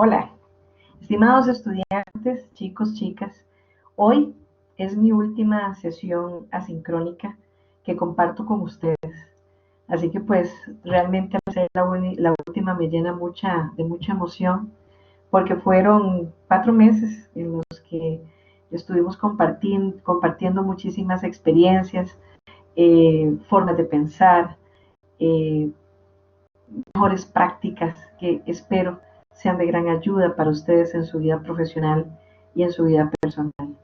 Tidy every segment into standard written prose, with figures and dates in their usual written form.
Hola, estimados estudiantes, chicos, chicas. Hoy es mi última sesión asincrónica que comparto con ustedes. Así que pues realmente al ser la última me llena de mucha emoción porque fueron 4 meses en los que estuvimos compartiendo muchísimas experiencias, formas de pensar, eh, mejores prácticas que espero sean de gran ayuda para ustedes en su vida profesional y en su vida personal.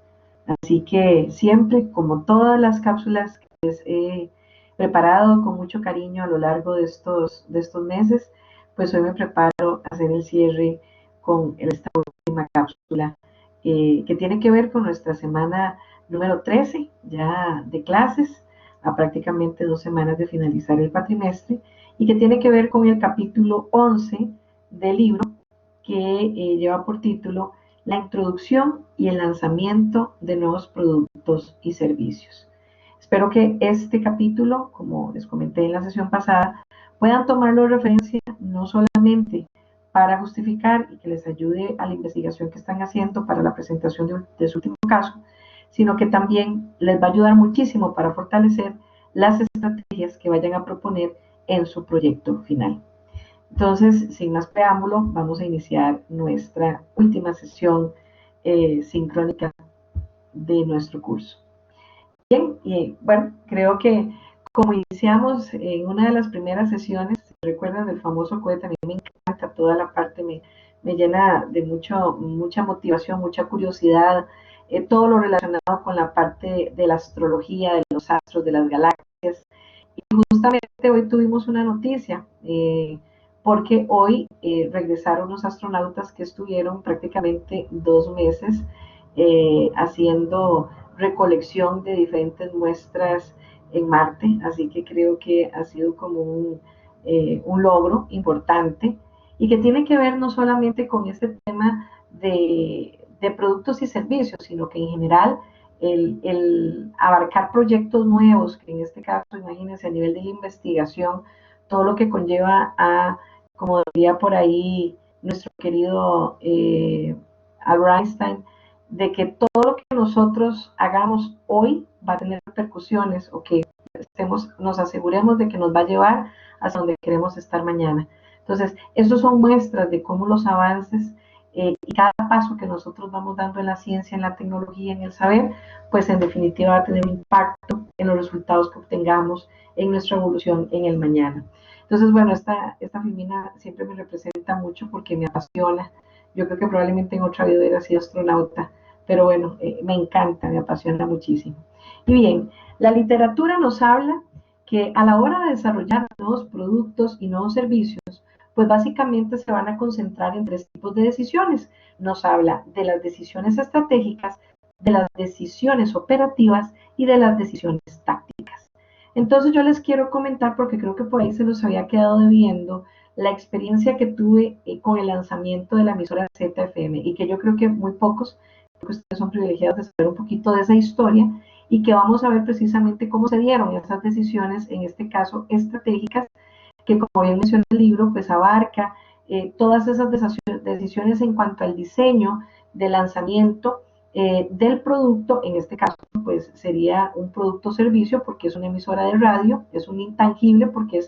Así que siempre, como todas las cápsulas que les he preparado con mucho cariño a lo largo de estos meses, pues hoy me preparo a hacer el cierre con esta última cápsula que tiene que ver con nuestra semana número 13 ya de clases, a prácticamente 2 semanas de finalizar el cuatrimestre, y que tiene que ver con el capítulo 11 del libro que lleva por título La introducción y el lanzamiento de nuevos productos y servicios. Espero que este capítulo, como les comenté en la sesión pasada, puedan tomarlo de referencia no solamente para justificar y que les ayude a la investigación que están haciendo para la presentación de su último caso, sino que también les va a ayudar muchísimo para fortalecer las estrategias que vayan a proponer en su proyecto final. Entonces, sin más preámbulo, vamos a iniciar nuestra última sesión sincrónica de nuestro curso. Bien, y bueno, creo que como iniciamos en una de las primeras sesiones, recuerdan del famoso cohete, a mí me encanta toda la parte, me llena de mucha motivación, mucha curiosidad, todo lo relacionado con la parte de la astrología, de los astros, de las galaxias. Y justamente hoy tuvimos una noticia, porque hoy regresaron los astronautas que estuvieron prácticamente 2 meses haciendo recolección de diferentes muestras en Marte, así que creo que ha sido como un logro importante y que tiene que ver no solamente con este tema de productos y servicios, sino que en general el abarcar proyectos nuevos, que en este caso, imagínense, a nivel de la investigación, todo lo que conlleva a, como diría por ahí nuestro querido Albert Einstein, de que todo lo que nosotros hagamos hoy va a tener repercusiones o que nos aseguremos de que nos va a llevar hasta donde queremos estar mañana. Entonces, estos son muestras de cómo los avances y cada paso que nosotros vamos dando en la ciencia, en la tecnología, en el saber, pues en definitiva va a tener un impacto en los resultados que obtengamos en nuestra evolución en el mañana. Entonces, bueno, esta filmina siempre me representa mucho porque me apasiona. Yo creo que probablemente en otra vida hubiera sido astronauta, pero bueno, me encanta, me apasiona muchísimo. Y bien, la literatura nos habla que a la hora de desarrollar nuevos productos y nuevos servicios, pues básicamente se van a concentrar en 3 tipos de decisiones. Nos habla de las decisiones estratégicas, de las decisiones operativas y de las decisiones tácticas. Entonces yo les quiero comentar, porque creo que por ahí se los había quedado debiendo, la experiencia que tuve con el lanzamiento de la emisora ZFM y que yo creo que muy pocos, porque ustedes son privilegiados de saber un poquito de esa historia y que vamos a ver precisamente cómo se dieron esas decisiones, en este caso estratégicas, que como bien menciona el libro, pues abarca todas esas decisiones en cuanto al diseño de lanzamiento del producto, en este caso pues sería un producto servicio porque es una emisora de radio, es un intangible porque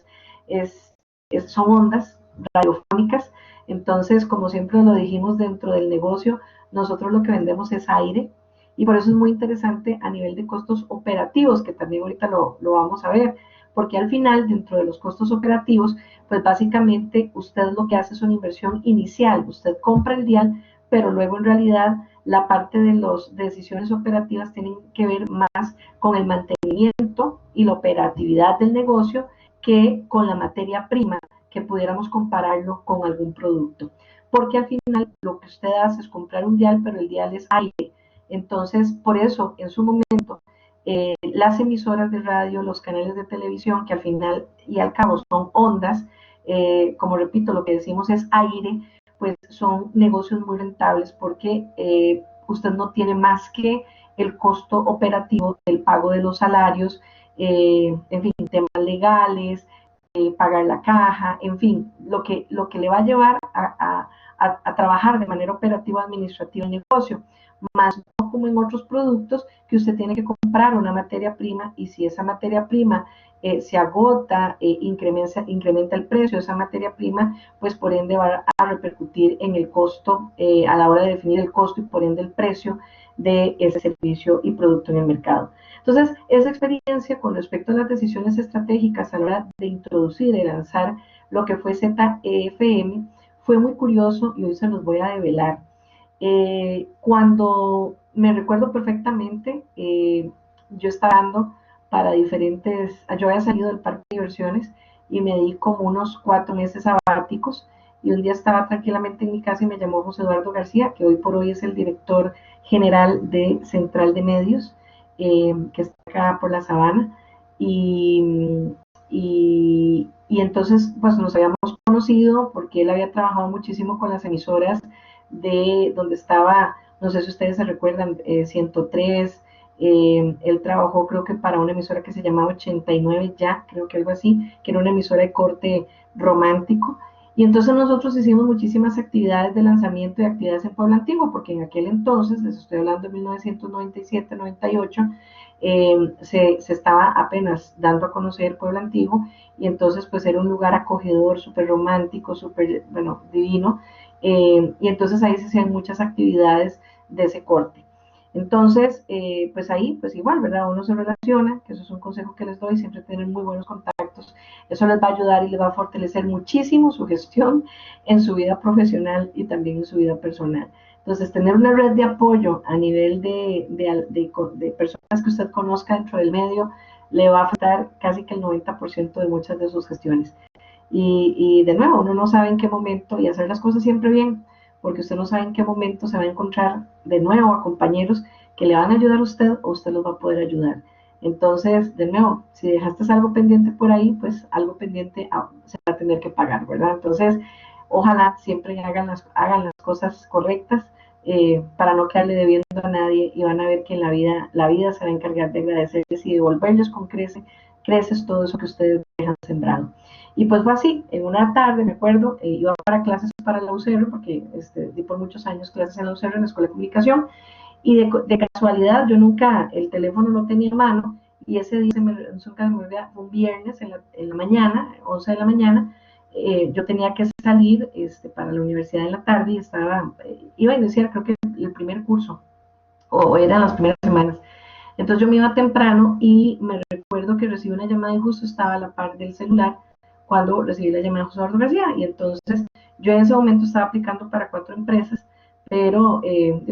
son ondas radiofónicas, entonces como siempre lo dijimos dentro del negocio, nosotros lo que vendemos es aire y por eso es muy interesante a nivel de costos operativos, que también ahorita lo vamos a ver, porque al final dentro de los costos operativos, pues básicamente usted lo que hace es una inversión inicial, usted compra el dial, pero luego en realidad la parte de las decisiones operativas tienen que ver más con el mantenimiento y la operatividad del negocio que con la materia prima, que pudiéramos compararlo con algún producto. Porque al final lo que usted hace es comprar un dial, pero el dial es aire. Entonces, por eso, en su momento, las emisoras de radio, los canales de televisión, que al final y al cabo son ondas, como repito, lo que decimos es aire, pues son negocios muy rentables porque usted no tiene más que el costo operativo del pago de los salarios, en fin, temas legales, pagar la caja, en fin, lo que le va a llevar a trabajar de manera operativa administrativa el negocio, más no como en otros productos que usted tiene que comprar una materia prima y si esa materia prima se agota, incrementa el precio de esa materia prima, pues por ende va a repercutir en el costo a la hora de definir el costo y por ende el precio de ese servicio y producto en el mercado. Entonces, esa experiencia con respecto a las decisiones estratégicas a la hora de introducir y lanzar lo que fue ZEFM fue muy curioso y hoy se los voy a develar. Cuando me recuerdo perfectamente, yo estaba dando para diferentes, yo había salido del parque de diversiones y me di como unos 4 meses sabáticos y un día estaba tranquilamente en mi casa y me llamó José Eduardo García, que hoy por hoy es el director general de Central de Medios, que está acá por la Sabana, y entonces pues nos habíamos conocido porque él había trabajado muchísimo con las emisoras de donde estaba, no sé si ustedes se recuerdan, 103, él trabajó creo que para una emisora que se llamaba 89 ya, creo que algo así, que era una emisora de corte romántico. Y entonces nosotros hicimos muchísimas actividades de lanzamiento y actividades en Puebla Antigua, porque en aquel entonces, les estoy hablando de 1997-98, se estaba apenas dando a conocer Puebla Antiguo y entonces pues era un lugar acogedor, súper romántico, súper, bueno, divino, y entonces ahí se hacían muchas actividades de ese corte. Entonces, pues ahí, pues igual, ¿verdad? Uno se relaciona, que eso es un consejo que les doy, siempre tener muy buenos contactos. Eso les va a ayudar y les va a fortalecer muchísimo su gestión en su vida profesional y también en su vida personal. Entonces, tener una red de apoyo a nivel de personas que usted conozca dentro del medio le va a afectar casi que el 90% de muchas de sus gestiones. Y de nuevo, uno no sabe en qué momento, y hacer las cosas siempre bien, porque usted no sabe en qué momento se va a encontrar de nuevo a compañeros que le van a ayudar a usted o usted los va a poder ayudar. Entonces, de nuevo, si dejaste algo pendiente por ahí, pues algo pendiente se va a tener que pagar, ¿verdad? Entonces, ojalá siempre hagan las cosas correctas para no quedarle debiendo a nadie y van a ver que en la vida se va a encargar de agradecerles y devolverles con creces todo eso que ustedes dejan sembrado. Y pues fue así, en una tarde, me acuerdo, iba para clases para la UCR, porque di por muchos años clases en la UCR, en la Escuela de Comunicación, y de casualidad yo nunca, el teléfono lo tenía en mano, y ese día, nunca me olvida, fue un viernes en la mañana, 11 de la mañana, yo tenía que salir para la universidad en la tarde y iba a iniciar creo que el primer curso, o eran las primeras semanas. Entonces yo me iba temprano y me recuerdo que recibí una llamada y justo estaba a la par del celular cuando recibí la llamada de José Eduardo García. Y entonces yo en ese momento estaba aplicando para 4 empresas, pero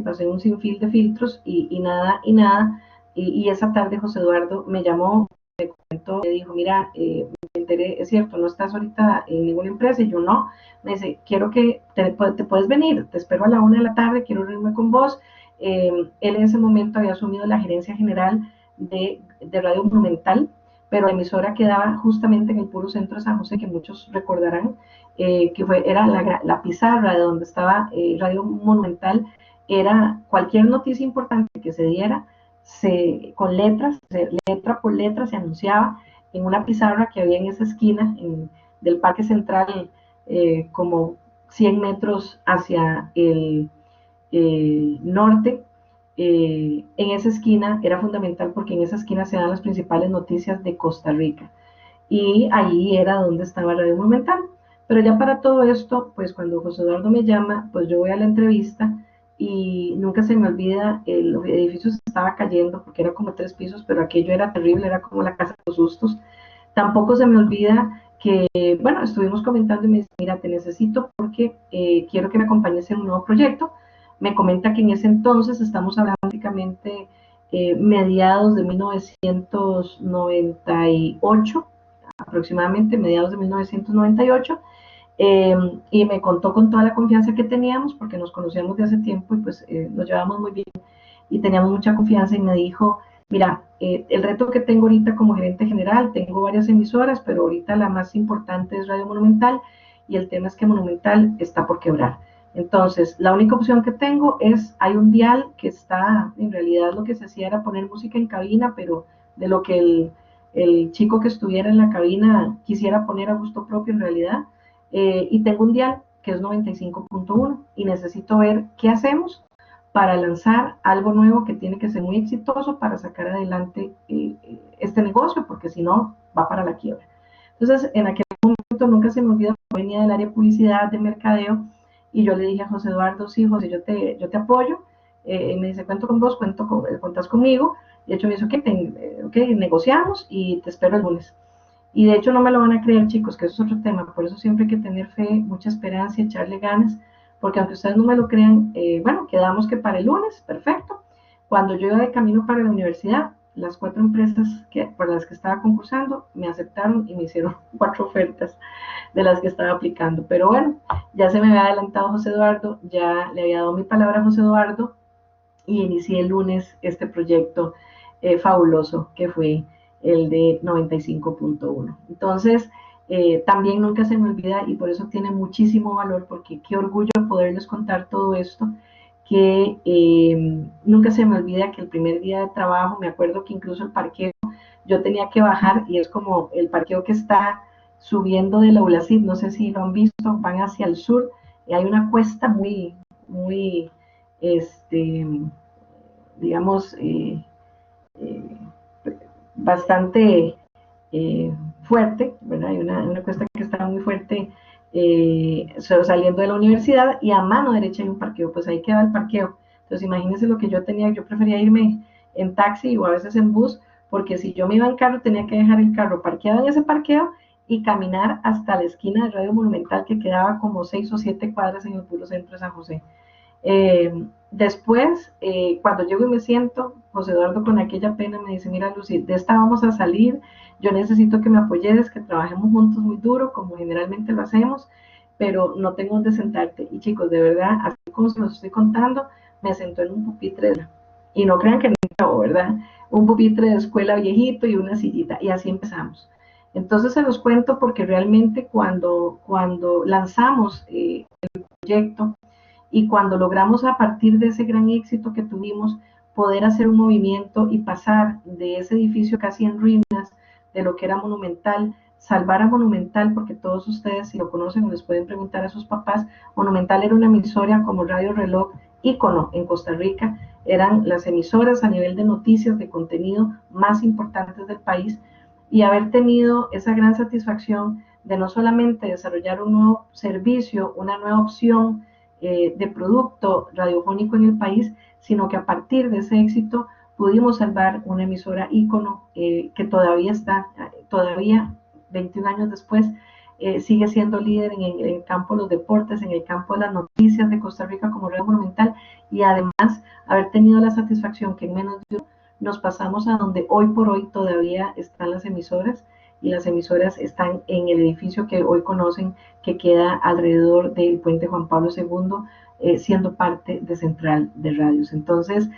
pasé un sinfín de filtros y nada, y nada. Y esa tarde José Eduardo me llamó, me comentó, me dijo, mira, me enteré, es cierto, no estás ahorita en ninguna empresa. Y yo no, me dice, quiero que te puedes venir, te espero a la 1 de la tarde, quiero reunirme con vos. Él en ese momento había asumido la gerencia general de Radio Monumental, pero la emisora quedaba justamente en el puro centro de San José, que muchos recordarán, era la pizarra de donde estaba Radio Monumental, era cualquier noticia importante que se diera, con letras, letra por letra, se anunciaba en una pizarra que había en esa esquina del Parque Central, como 100 metros hacia el norte. En esa esquina era fundamental porque en esa esquina se dan las principales noticias de Costa Rica y ahí era donde estaba Radio Monumental. Pero ya para todo esto, pues cuando José Eduardo me llama, pues yo voy a la entrevista y nunca se me olvida, el edificio se estaba cayendo porque era como 3 pisos, pero aquello era terrible, era como la casa de los sustos. Tampoco se me olvida que, bueno, estuvimos comentando y me dice, mira, te necesito porque quiero que me acompañes en un nuevo proyecto. Me comenta que en ese entonces, estamos hablando prácticamente mediados de 1998, aproximadamente mediados de 1998, y me contó con toda la confianza que teníamos, porque nos conocíamos de hace tiempo y pues nos llevamos muy bien y teníamos mucha confianza y me dijo, mira, el reto que tengo ahorita como gerente general, tengo varias emisoras, pero ahorita la más importante es Radio Monumental y el tema es que Monumental está por quebrar. Entonces, la única opción que tengo hay un dial que está, en realidad lo que se hacía era poner música en cabina, pero de lo que el chico que estuviera en la cabina quisiera poner a gusto propio en realidad, y tengo un dial que es 95.1, y necesito ver qué hacemos para lanzar algo nuevo que tiene que ser muy exitoso para sacar adelante este negocio, porque si no, va para la quiebra. Entonces, en aquel momento nunca se me olvida, venía del área de publicidad, de mercadeo, y yo le dije a José Eduardo, sí, José, yo te apoyo. Me dice, cuento con vos, contás conmigo. De hecho, me dice, okay, negociamos y te espero el lunes. Y de hecho no me lo van a creer, chicos, que eso es otro tema. Por eso siempre hay que tener fe, mucha esperanza y echarle ganas, porque aunque ustedes no me lo crean, bueno, quedamos que para el lunes, perfecto. Cuando yo iba de camino para la universidad, las 4 empresas por las que estaba concursando me aceptaron y me hicieron 4 ofertas de las que estaba aplicando. Pero bueno, ya se me había adelantado José Eduardo, ya le había dado mi palabra a José Eduardo y inicié el lunes este proyecto fabuloso que fue el de 95.1. Entonces, también nunca se me olvida y por eso tiene muchísimo valor, porque qué orgullo poderles contar todo esto, que nunca se me olvida que el primer día de trabajo, me acuerdo que incluso el parqueo, yo tenía que bajar y es como el parqueo que está subiendo de la ULACID, no sé si lo han visto, van hacia el sur, y hay una cuesta muy, digamos, eh, bastante fuerte, ¿verdad? Hay una cuesta que está muy fuerte saliendo de la universidad y a mano derecha hay un parqueo, pues ahí queda el parqueo. Entonces imagínense lo que yo tenía, yo prefería irme en taxi o a veces en bus, porque si yo me iba en carro tenía que dejar el carro parqueado en ese parqueo y caminar hasta la esquina de Radio Monumental, que quedaba como 6 o 7 cuadras en el puro centro de San José. Después, cuando llego y me siento, José Eduardo con aquella pena me dice, mira Lucy, de esta vamos a salir, yo necesito que me apoyes, que trabajemos juntos muy duro, como generalmente lo hacemos, pero no tengo donde sentarte. Y chicos, de verdad, así como se los estoy contando, me sentó en un pupitre, y no crean que no, ¿verdad? Un pupitre de escuela viejito y una sillita, y así empezamos. Entonces se los cuento porque realmente cuando lanzamos el proyecto, y cuando logramos a partir de ese gran éxito que tuvimos poder hacer un movimiento y pasar de ese edificio casi en ruinas de lo que era Monumental, salvar a Monumental, porque todos ustedes si lo conocen o les pueden preguntar a sus papás, Monumental era una emisora como Radio Reloj, ícono en Costa Rica, eran las emisoras a nivel de noticias, de contenido más importantes del país, y haber tenido esa gran satisfacción de no solamente desarrollar un nuevo servicio, una nueva opción de producto radiofónico en el país, sino que a partir de ese éxito pudimos salvar una emisora ícono que todavía está, todavía 21 años después, sigue siendo líder en el campo de los deportes, en el campo de las noticias de Costa Rica como Radio Monumental, y además haber tenido la satisfacción que en menos de un año nos pasamos a donde hoy por hoy todavía están las emisoras, y las emisoras están en el edificio que hoy conocen, que queda alrededor del puente Juan Pablo II, siendo parte de Central de Radios. Entonces,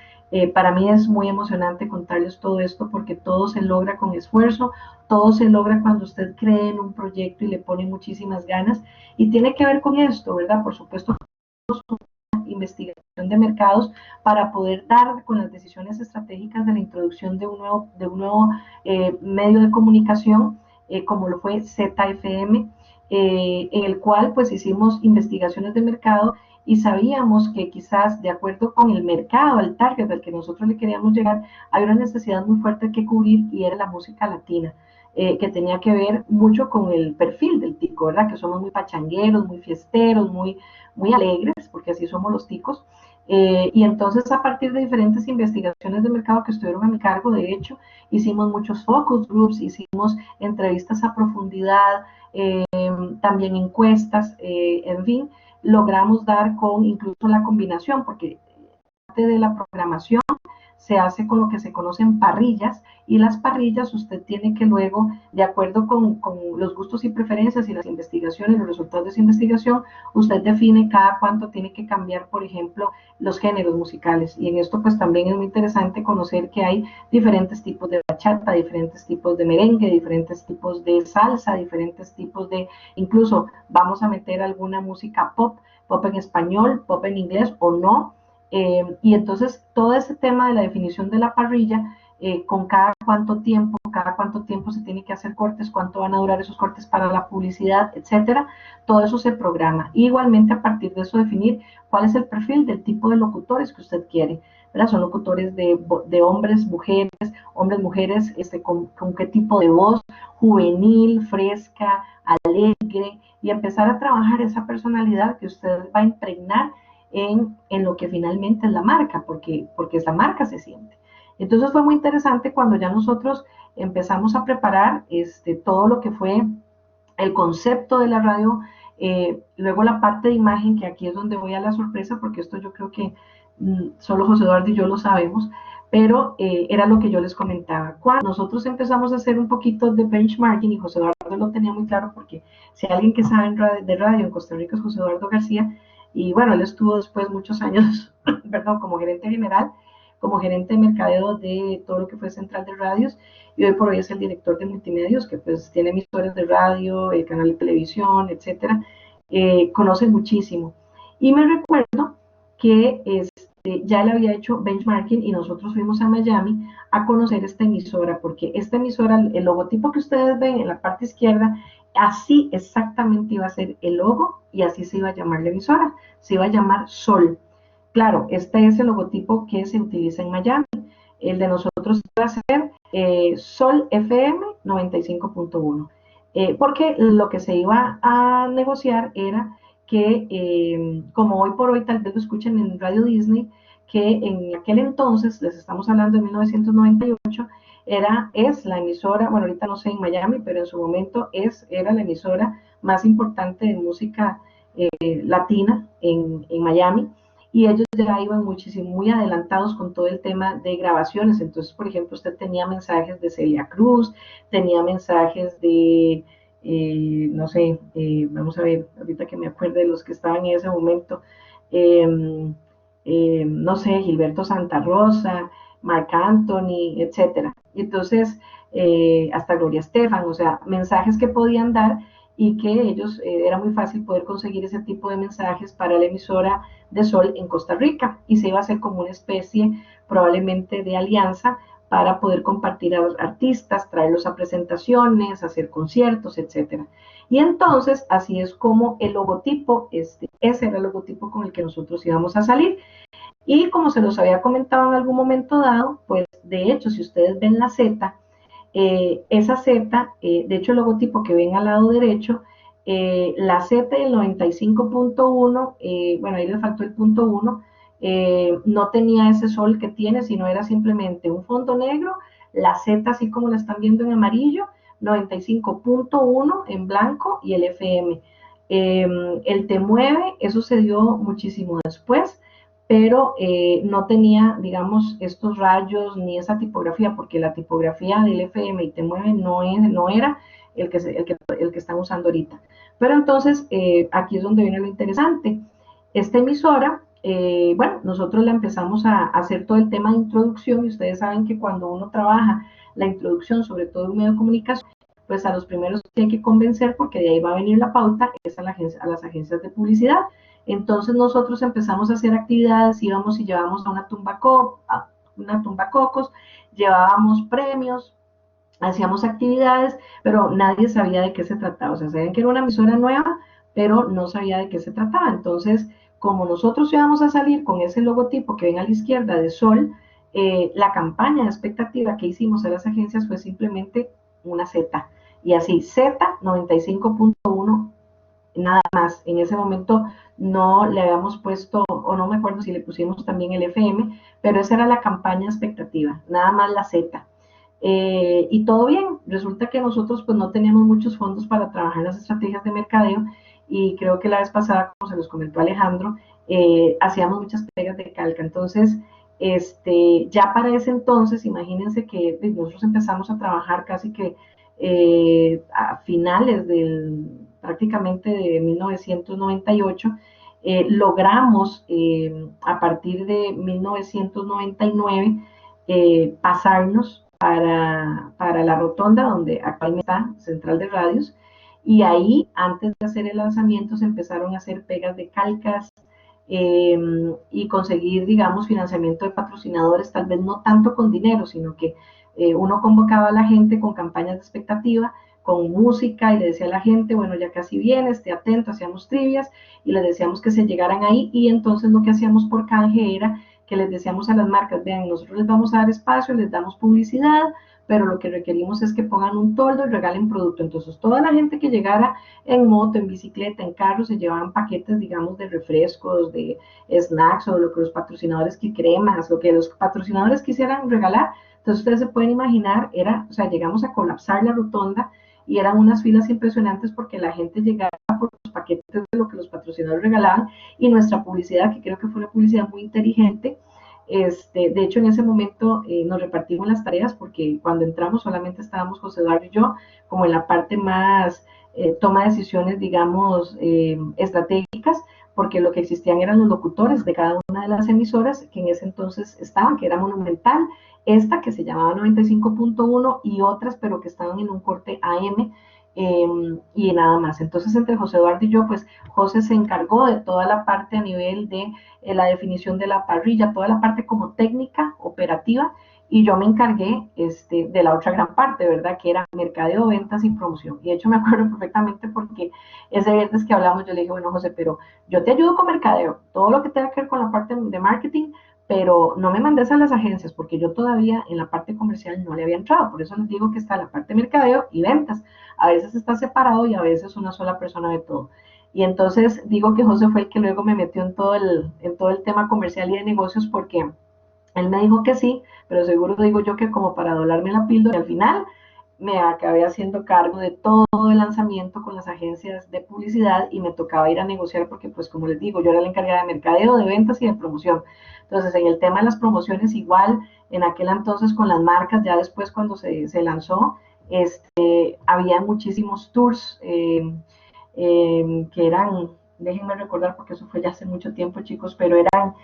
para mí es muy emocionante contarles todo esto, porque todo se logra con esfuerzo, todo se logra cuando usted cree en un proyecto y le pone muchísimas ganas, y tiene que ver con esto, ¿verdad? Por supuesto, investigación de mercados para poder dar con las decisiones estratégicas de la introducción de un nuevo medio de comunicación, como lo fue ZFM, en el cual pues hicimos investigaciones de mercado y sabíamos que quizás de acuerdo con el mercado, el target al que nosotros le queríamos llegar, había una necesidad muy fuerte que cubrir, y era la música latina. Que tenía que ver mucho con el perfil del tico, ¿verdad? Que somos muy pachangueros, muy fiesteros, muy alegres, porque así somos los ticos. Y entonces a partir de diferentes investigaciones de mercado que estuvieron a mi cargo, de hecho, hicimos muchos focus groups, hicimos entrevistas a profundidad, también encuestas, en fin, logramos dar con incluso la combinación, porque parte de la programación se hace con lo que se conocen parrillas, y las parrillas usted tiene que luego, de acuerdo con los gustos y preferencias y las investigaciones, los resultados de esa investigación, usted define cada cuánto tiene que cambiar, por ejemplo, los géneros musicales. Y en esto pues también es muy interesante conocer que hay diferentes tipos de bachata, diferentes tipos de merengue, diferentes tipos de salsa, diferentes tipos de, incluso vamos a meter alguna música pop, pop en español, pop en inglés o no. Y entonces todo ese tema de la definición de la parrilla con cada cuánto tiempo se tiene que hacer cortes, cuánto van a durar esos cortes para la publicidad, etcétera. Todo eso se programa. Igualmente, a partir de eso, definir cuál es el perfil del tipo de locutores que usted quiere. ¿Verdad? Son locutores de hombres, mujeres, con qué tipo de voz, juvenil, fresca, alegre, y empezar a trabajar esa personalidad que usted va a impregnar en lo que finalmente es la marca, porque esa marca se siente. Entonces fue muy interesante cuando ya nosotros empezamos a preparar todo lo que fue el concepto de la radio, luego la parte de imagen, que aquí es donde voy a la sorpresa, porque esto yo creo que solo José Eduardo y yo lo sabemos, pero era lo que yo les comentaba. Cuando nosotros empezamos a hacer un poquito de benchmarking, y José Eduardo lo tenía muy claro, porque si hay alguien que sabe de radio en Costa Rica es José Eduardo García, y bueno, él estuvo después muchos años, perdón, como gerente general, como gerente de mercadeo de todo lo que fue Central de Radios, y hoy por hoy es el director de multimedios, que pues tiene emisoras de radio, el canal de televisión, etcétera. Conoce muchísimo. Y me recuerdo que ya él había hecho benchmarking y nosotros fuimos a Miami a conocer esta emisora, porque esta emisora, el logotipo que ustedes ven en la parte izquierda, así exactamente iba a ser el logo y así se iba a llamar la emisora, se iba a llamar Sol. Claro, este es el logotipo que se utiliza en Miami. El de nosotros va a ser Sol FM 95.1. Porque lo que se iba a negociar era que, como hoy por hoy tal vez lo escuchen en Radio Disney, que en aquel entonces, les estamos hablando de 1998, es la emisora, bueno, ahorita no sé en Miami, pero en su momento era la emisora más importante de música latina en Miami, y ellos ya iban muchísimo, muy adelantados con todo el tema de grabaciones. Entonces, por ejemplo, usted tenía mensajes de Celia Cruz, tenía mensajes de, no sé, vamos a ver, ahorita que me acuerde de los que estaban en ese momento, no sé, Gilberto Santa Rosa, Marc Anthony, etcétera. Y entonces, hasta Gloria Estefan, o sea, mensajes que podían dar y que ellos, era muy fácil poder conseguir ese tipo de mensajes para la emisora de Sol en Costa Rica, y se iba a hacer como una especie probablemente de alianza para poder compartir a los artistas, traerlos a presentaciones, hacer conciertos, etcétera. Y entonces así es como el logotipo, ese era el logotipo con el que nosotros íbamos a salir. Y como se los había comentado en algún momento dado, pues de hecho, si ustedes ven la Z, esa Z, de hecho el logotipo que ven al lado derecho, la Z del 95.1, bueno, ahí le faltó el punto 1, no tenía ese sol que tiene, sino era simplemente un fondo negro, la Z así como la están viendo en amarillo, 95.1 en blanco y el FM. El Te Mueve, eso se dio muchísimo después, pero no tenía, digamos, estos rayos ni esa tipografía, porque la tipografía del FM y Te Mueve no era el que están usando ahorita. Pero entonces, aquí es donde viene lo interesante. Esta emisora, bueno, nosotros la empezamos a hacer todo el tema de introducción, y ustedes saben que cuando uno trabaja la introducción, sobre todo en un medio de comunicación, pues a los primeros que hay que convencer, porque de ahí va a venir la pauta, es a las agencias de publicidad. Entonces nosotros empezamos a hacer actividades, íbamos y llevábamos a una tumba cocos, llevábamos premios, hacíamos actividades, pero nadie sabía de qué se trataba. O sea, sabían que era una emisora nueva, pero no sabía de qué se trataba. Entonces, como nosotros íbamos a salir con ese logotipo que ven a la izquierda de Sol, la campaña de expectativa que hicimos a las agencias fue simplemente una Z. Y así, Z95.1, nada más. En ese momento no le habíamos puesto, o no me acuerdo si le pusimos también el FM, pero esa era la campaña expectativa, nada más la Z. Y todo bien, resulta que nosotros pues no teníamos muchos fondos para trabajar las estrategias de mercadeo, y creo que la vez pasada, como se los comentó Alejandro, hacíamos muchas pegas de calca. Entonces, ya para ese entonces, imagínense que nosotros empezamos a trabajar casi que a finales prácticamente de 1998, logramos a partir de 1999 pasarnos para la rotonda donde actualmente está Central de Radios, y ahí antes de hacer el lanzamiento se empezaron a hacer pegas de calcas, y conseguir, digamos, financiamiento de patrocinadores, tal vez no tanto con dinero, sino que uno convocaba a la gente con campañas de expectativa, con música, y le decía a la gente, bueno, ya casi viene, esté atento, hacíamos trivias y les decíamos que se llegaran ahí, y entonces lo que hacíamos por canje era que les decíamos a las marcas, vean, nosotros les vamos a dar espacio, les damos publicidad, pero lo que requerimos es que pongan un toldo y regalen producto. Entonces, toda la gente que llegara en moto, en bicicleta, en carro, se llevaban paquetes, digamos, de refrescos, de snacks, o lo que los patrocinadores, que cremas, lo que los patrocinadores quisieran regalar. Entonces, ustedes se pueden imaginar, era, o sea, llegamos a colapsar la rotonda y eran unas filas impresionantes porque la gente llegaba por los paquetes de lo que los patrocinadores regalaban, y nuestra publicidad, que creo que fue una publicidad muy inteligente. De hecho, en ese momento nos repartimos las tareas, porque cuando entramos solamente estábamos José Eduardo y yo, como en la parte más toma de decisiones, digamos, estratégicas, porque lo que existían eran los locutores de cada una de las emisoras que en ese entonces estaban, que era Monumental, esta que se llamaba 95.1 y otras, pero que estaban en un corte AM, y nada más. Entonces, entre José Eduardo y yo, pues José se encargó de toda la parte a nivel de la definición de la parrilla, toda la parte como técnica, operativa, y yo me encargué de la otra gran parte, ¿verdad? Que era mercadeo, ventas y promoción. Y de hecho me acuerdo perfectamente porque ese viernes que hablamos yo le dije, bueno, José, pero yo te ayudo con mercadeo, todo lo que tenga que ver con la parte de marketing, pero no me mandes a las agencias, porque yo todavía en la parte comercial no le había entrado. Por eso les digo que está la parte de mercadeo y ventas. A veces está separado y a veces una sola persona ve todo. Y entonces digo que José fue el que luego me metió en todo el tema comercial y de negocios, porque él me dijo que sí, pero seguro digo yo que como para doblarme la píldora, y al final me acabé haciendo cargo de todo el lanzamiento con las agencias de publicidad, y me tocaba ir a negociar porque, pues como les digo, yo era la encargada de mercadeo, de ventas y de promoción. Entonces, en el tema de las promociones, igual, en aquel entonces con las marcas, ya después cuando se lanzó, había muchísimos tours que eran, déjenme recordar porque eso fue ya hace mucho tiempo, chicos, pero eran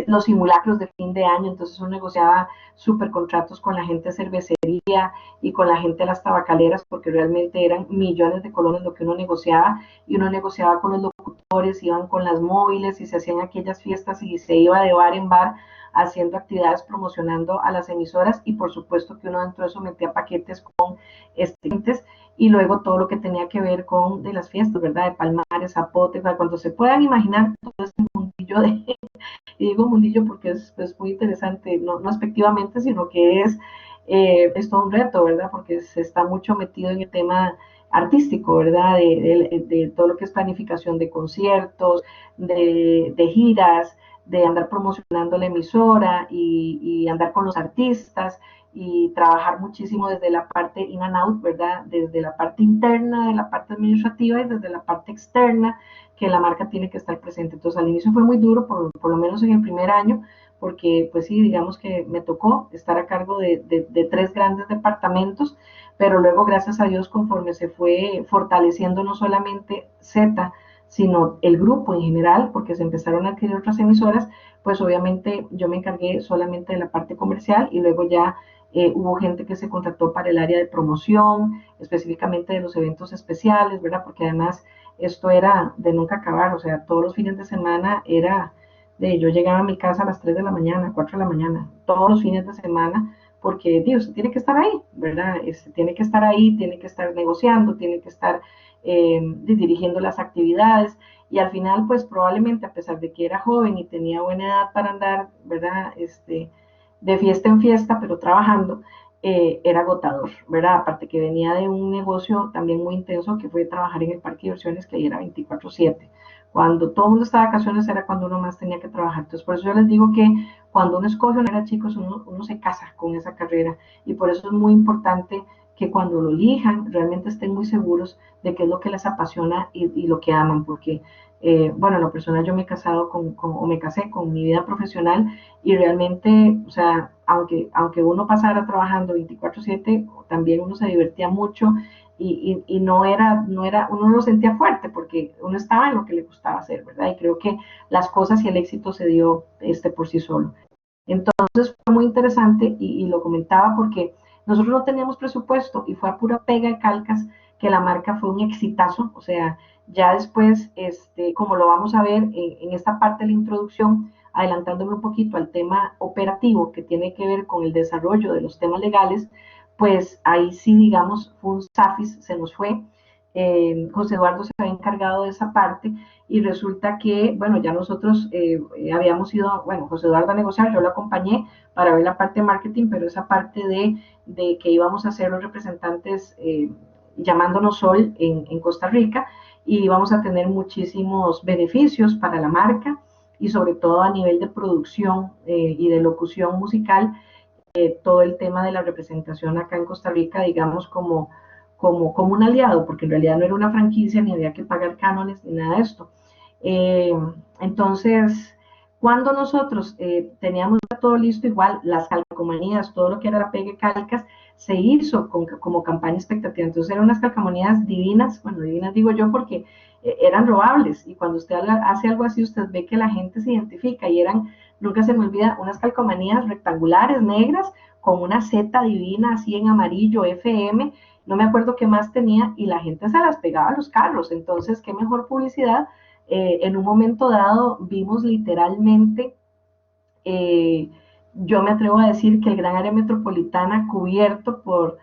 los simulacros de fin de año. Entonces uno negociaba súper contratos con la gente de cervecería y con la gente de las tabacaleras, porque realmente eran millones de colones lo que uno negociaba, y uno negociaba con los locutores, iban con las móviles y se hacían aquellas fiestas y se iba de bar en bar haciendo actividades, promocionando a las emisoras, y por supuesto que uno dentro de eso metía paquetes con clientes, y luego todo lo que tenía que ver con de las fiestas, ¿verdad? De Palmares, Zapote, cuando se puedan imaginar todo ese mundillo de, y digo mundillo porque es muy interesante, no aspectivamente, sino que es todo un reto, ¿verdad? Porque se está mucho metido en el tema artístico, ¿verdad? De todo lo que es planificación de conciertos, de giras, de andar promocionando la emisora y andar con los artistas, y trabajar muchísimo desde la parte in and out, ¿verdad? Desde la parte interna, de la parte administrativa, y desde la parte externa, que la marca tiene que estar presente. Entonces, al inicio fue muy duro, por lo menos en el primer año, porque pues sí, digamos que me tocó estar a cargo de tres grandes departamentos, pero luego, gracias a Dios, conforme se fue fortaleciendo no solamente Z, sino el grupo en general, porque se empezaron a adquirir otras emisoras, pues obviamente yo me encargué solamente de la parte comercial, y luego ya hubo gente que se contrató para el área de promoción, específicamente de los eventos especiales, ¿verdad? Porque además esto era de nunca acabar, o sea, todos los fines de semana era yo llegaba a mi casa a las 3 de la mañana, 4 de la mañana, todos los fines de semana, porque Dios tiene que estar ahí, ¿verdad? Tiene que estar ahí, tiene que estar negociando, tiene que estar dirigiendo las actividades, y al final, pues probablemente, a pesar de que era joven y tenía buena edad para andar, ¿verdad? De fiesta en fiesta, pero trabajando, era agotador, ¿verdad? Aparte que venía de un negocio también muy intenso, que fue trabajar en el parque de diversiones, que ahí era 24/7. Cuando todo el mundo estaba de vacaciones era cuando uno más tenía que trabajar. Entonces, por eso yo les digo que cuando uno escoge una carrera, chicos, uno se casa con esa carrera, y por eso es muy importante que cuando lo elijan realmente estén muy seguros de qué es lo que les apasiona y lo que aman, porque bueno, en lo personal yo me he casado o me casé con mi vida profesional, y realmente, o sea, aunque uno pasara trabajando 24/7, también uno se divertía mucho, y uno lo sentía fuerte porque uno estaba en lo que le gustaba hacer, ¿verdad? Y creo que las cosas y el éxito se dio por sí solo. Entonces fue muy interesante, y lo comentaba porque nosotros no teníamos presupuesto, y fue a pura pega de calcas que la marca fue un exitazo. O sea, Ya después, como lo vamos a ver en esta parte de la introducción, adelantándome un poquito al tema operativo que tiene que ver con el desarrollo de los temas legales, pues ahí sí, digamos, fue un SAFIS, se nos fue. José Eduardo se había encargado de esa parte y resulta que, bueno, ya nosotros habíamos ido, bueno, José Eduardo a negociar, yo lo acompañé para ver la parte de marketing, pero esa parte de que íbamos a ser los representantes llamándonos Sol en Costa Rica y vamos a tener muchísimos beneficios para la marca y sobre todo a nivel de producción y de locución musical, todo el tema de la representación acá en Costa Rica, digamos, como un aliado, porque en realidad no era una franquicia ni había que pagar cánones ni nada de esto. Eh, entonces, cuando nosotros teníamos todo listo, igual las calcomanías, todo lo que era la pegue calcas, se hizo como campaña expectativa. Entonces eran unas calcomanías divinas, bueno, divinas digo yo porque eran robables y cuando usted hace algo así, usted ve que la gente se identifica y eran, nunca se me olvida, unas calcomanías rectangulares, negras, con una Z divina así en amarillo, FM, no me acuerdo qué más tenía y la gente se las pegaba a los carros. Entonces, qué mejor publicidad. En un momento dado vimos literalmente, eh, yo me atrevo a decir que el gran área metropolitana cubierto por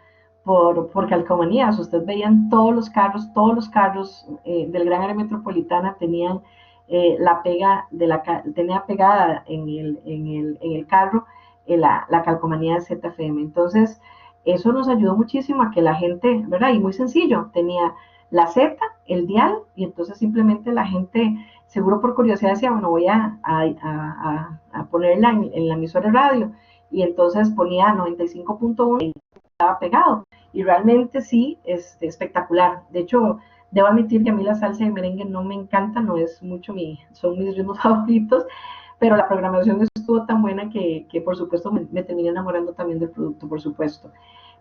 calcomanías. Usted veían todos los carros del gran área metropolitana tenían la pega tenía pegada en el carro la calcomanía de ZFM. Entonces, eso nos ayudó muchísimo a que la gente, ¿verdad? Y muy sencillo, tenía la Z, el dial, y entonces simplemente la gente, seguro por curiosidad, decía, bueno, voy a ponerla en la emisora de radio, y entonces ponía 95.1 y estaba pegado, y realmente sí, es espectacular. De hecho, debo admitir que a mí la salsa y el merengue no me encanta, no es mucho son mis ritmos favoritos, pero la programación estuvo tan buena que por supuesto me terminé enamorando también del producto, por supuesto.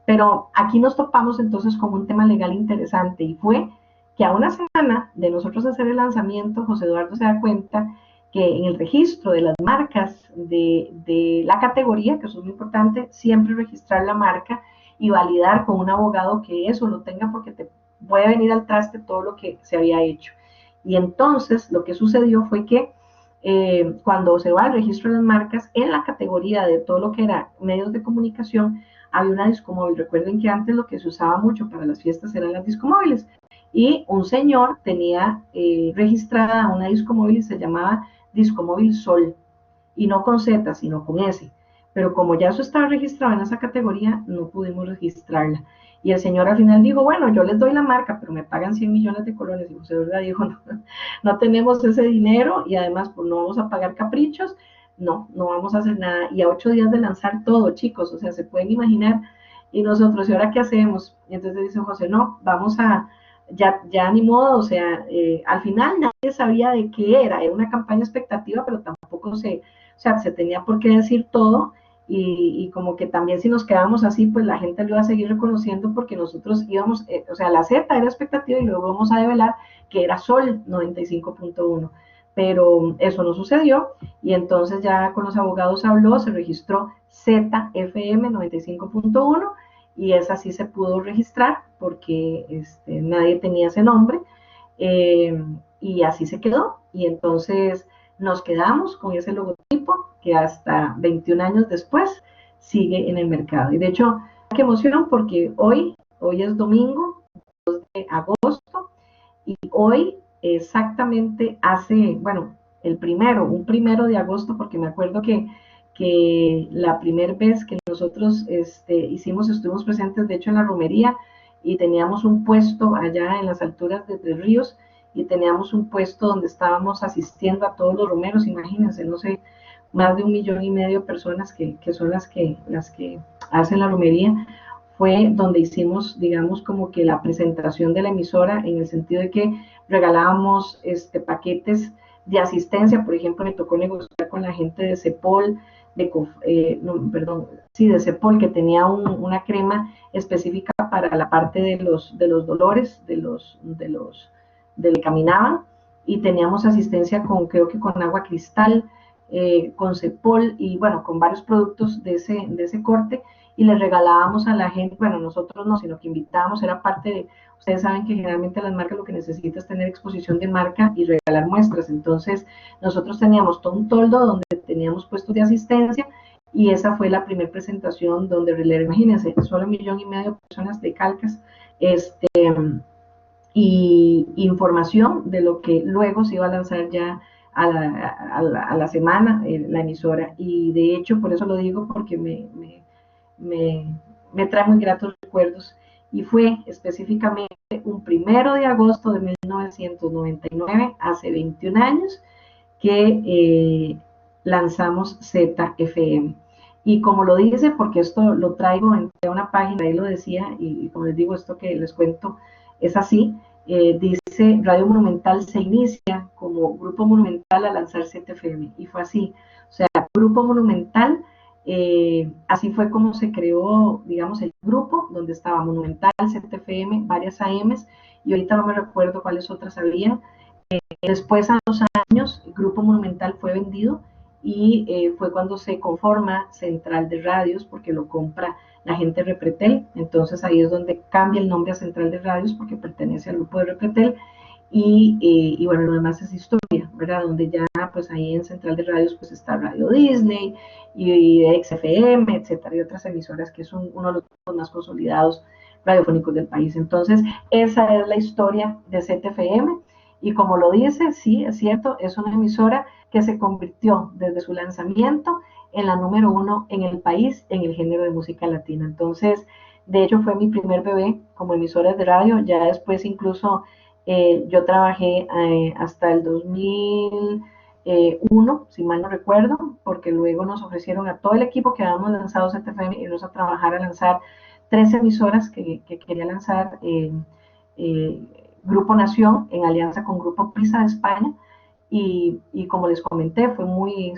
Pero aquí nos topamos entonces con un tema legal interesante y fue que a una semana de nosotros hacer el lanzamiento, José Eduardo se da cuenta que en el registro de las marcas de la categoría, que eso es muy importante, siempre registrar la marca y validar con un abogado que eso lo tenga porque te puede venir al traste todo lo que se había hecho. Y entonces lo que sucedió fue que cuando se va al registro de las marcas, en la categoría de todo lo que era medios de comunicación, había una discomóvil. Recuerden que antes lo que se usaba mucho para las fiestas eran las discomóviles. Y un señor tenía registrada una discomóvil y se llamaba Discomóvil Sol. Y no con Z, sino con S. Pero como ya eso estaba registrado en esa categoría, no pudimos registrarla. Y el señor al final dijo, bueno, yo les doy la marca, pero me pagan 100 millones de colones. Y José Verdad dijo, no, no tenemos ese dinero y además pues no vamos a pagar caprichos, no vamos a hacer nada. Y a 8 días de lanzar todo, chicos, o sea, se pueden imaginar. Y nosotros, ¿y ahora qué hacemos? Y entonces dice José, no, vamos a, ya ni modo, o sea, al final nadie sabía de qué era una campaña expectativa, pero tampoco o sea, se tenía por qué decir todo y como que también si nos quedábamos así, pues la gente lo iba a seguir reconociendo porque nosotros íbamos, o sea, la Z era expectativa y luego vamos a develar que era Sol 95.1, pero eso no sucedió y entonces ya con los abogados habló, se registró ZFM 95.1 y esa sí se pudo registrar porque nadie tenía ese nombre y así se quedó y entonces nos quedamos con ese logotipo que hasta 21 años después sigue en el mercado. Y de hecho, qué emoción porque hoy es domingo, 2 de agosto, y hoy exactamente hace, bueno, un primero de agosto, porque me acuerdo que la primera vez que nosotros estuvimos presentes, de hecho, en la romería, y teníamos un puesto allá en las alturas de Tres Ríos, y teníamos un puesto donde estábamos asistiendo a todos los romeros, imagínense, no sé, más de 1,5 millones de personas que son las que hacen la romería, fue donde hicimos, digamos, como que la presentación de la emisora en el sentido de que regalábamos paquetes de asistencia. Por ejemplo, me tocó negociar con la gente de Cepol, de Cepol, que tenía una crema específica para la parte de los dolores, del que caminaban, y teníamos asistencia creo que con agua cristal, con Cepol y bueno, con varios productos de ese corte, y les regalábamos a la gente, bueno, nosotros no, sino que invitábamos, era parte de Ustedes saben que generalmente las marcas lo que necesitan es tener exposición de marca y regalar muestras. Entonces, nosotros teníamos todo un toldo donde teníamos puestos de asistencia y esa fue la primera presentación donde, imagínense, solo 1,5 millones de personas de Calcas, y información de lo que luego se iba a lanzar ya a la semana, la emisora. Y de hecho, por eso lo digo, porque me trae muy gratos recuerdos. Y fue específicamente un 1 de agosto de 1999, hace 21 años, que lanzamos ZFM. Y como lo dice, porque esto lo traigo en una página, ahí lo decía, y como les digo, esto que les cuento es así, dice Radio Monumental se inicia como Grupo Monumental a lanzar ZFM, y fue así. O sea, Grupo Monumental, así fue como se creó, digamos, el grupo, donde estaba Monumental, ZFM, varias AMs, y ahorita no me recuerdo cuáles otras habían. Después, a 2 años, el Grupo Monumental fue vendido y fue cuando se conforma Central de Radios, porque lo compra la gente de Repretel. Entonces ahí es donde cambia el nombre a Central de Radios, porque pertenece al grupo de Repretel. Y bueno, lo demás es historia, ¿verdad? Donde ya, pues ahí en Central de Radios, pues está Radio Disney y XFM, etcétera, y otras emisoras que son uno de los grupos más consolidados radiofónicos del país. Entonces, esa es la historia de ZFM. Y como lo dice, sí, es cierto, es una emisora que se convirtió desde su lanzamiento en la número 1 en el país en el género de música latina. Entonces, de hecho, fue mi primer bebé como emisora de radio. Ya después incluso yo trabajé hasta el 2001, si mal no recuerdo, porque luego nos ofrecieron a todo el equipo que habíamos lanzado ZFM irnos a trabajar a lanzar 3 emisoras que quería lanzar Grupo Nación en alianza con Grupo Prisa de España. Y como les comenté, fue muy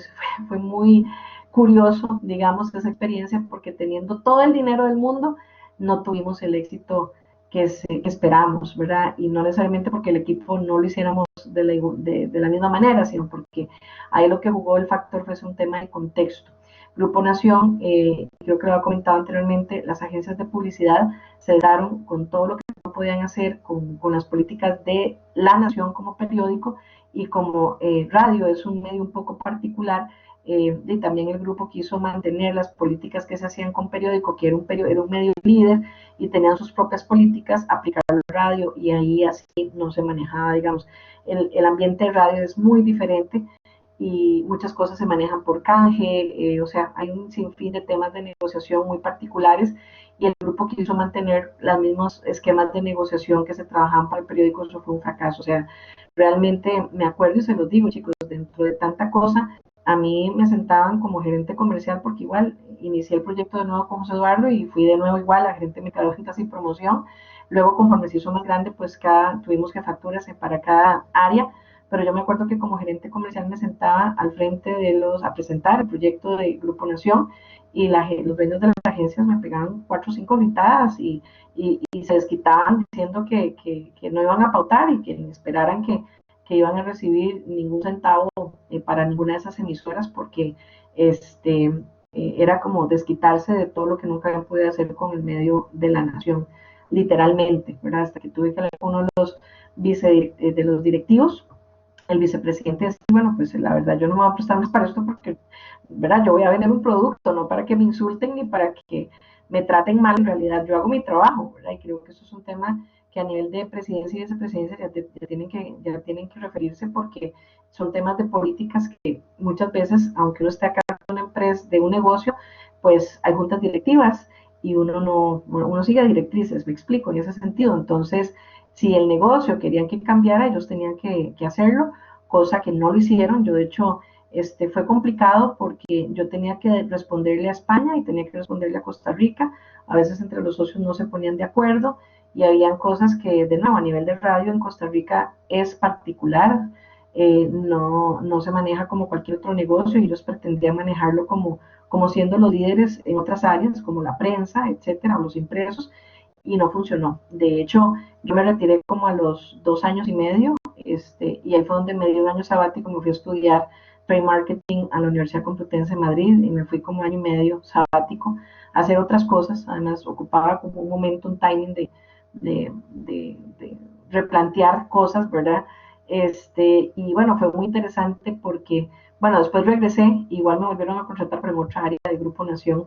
curioso, digamos, esa experiencia, porque teniendo todo el dinero del mundo, no tuvimos el éxito que esperamos, ¿verdad? Y no necesariamente porque el equipo no lo hiciéramos de la misma manera, sino porque ahí lo que jugó el factor fue un tema de contexto. Grupo Nación, creo que lo había comentado anteriormente, las agencias de publicidad se daron con todo lo que no podían hacer con las políticas de La Nación como periódico, y como radio es un medio un poco particular, y también el grupo quiso mantener las políticas que se hacían con periódico, que era un medio líder y tenían sus propias políticas, aplicarlo al radio, y ahí así no se manejaba, digamos, el ambiente de radio es muy diferente y muchas cosas se manejan por canje, o sea, hay un sinfín de temas de negociación muy particulares, y el grupo quiso mantener los mismos esquemas de negociación que se trabajaban para el periódico. Eso fue un fracaso. O sea, realmente me acuerdo y se los digo, chicos, dentro de tanta cosa, a mí me sentaban como gerente comercial, porque igual inicié el proyecto de nuevo con José Eduardo y fui de nuevo igual, la gerente me quedó sin promoción. Luego, conforme se hizo más grande, pues tuvimos jefaturas para cada área, pero yo me acuerdo que como gerente comercial me sentaba al frente a presentar el proyecto de Grupo Nación, y los dueños de las agencias me pegaban 4 o 5 gritadas y se desquitaban diciendo que no iban a pautar y que esperaran que iban a recibir ningún centavo para ninguna de esas emisoras, porque era como desquitarse de todo lo que nunca habían podido hacer con el medio de La Nación, literalmente, ¿verdad? Hasta que tuve que hablar con uno de los directivos, el vicepresidente, decía, bueno, pues la verdad yo no me voy a prestar más para esto, porque, ¿verdad? Yo voy a vender un producto, no para que me insulten ni para que me traten mal. En realidad yo hago mi trabajo, ¿verdad? Y creo que eso es un tema que a nivel de presidencia y vicepresidencia ya tienen que referirse, porque son temas de políticas que muchas veces, aunque uno esté acá en una empresa, de un negocio, pues hay juntas directivas y uno sigue directrices, me explico, en ese sentido. Entonces, si el negocio querían que cambiara, ellos tenían que hacerlo, cosa que no lo hicieron. Yo, de hecho, fue complicado porque yo tenía que responderle a España y tenía que responderle a Costa Rica. A veces entre los socios no se ponían de acuerdo y habían cosas que, de nuevo, a nivel de radio en Costa Rica es particular. No se maneja como cualquier otro negocio, y ellos pretendían manejarlo como siendo los líderes en otras áreas, como la prensa, etcétera, o los impresos, y no funcionó. De hecho, yo me retiré como a los 2 años y medio, y ahí fue donde me di un año sabático, me fui a estudiar trade marketing a la Universidad Complutense de Madrid, y me fui como 1 año y medio sabático a hacer otras cosas. Además, ocupaba como un momento, un timing de replantear cosas, ¿verdad? Y bueno, fue muy interesante porque, bueno, después regresé, igual me volvieron a contratar por otra área de Grupo Nación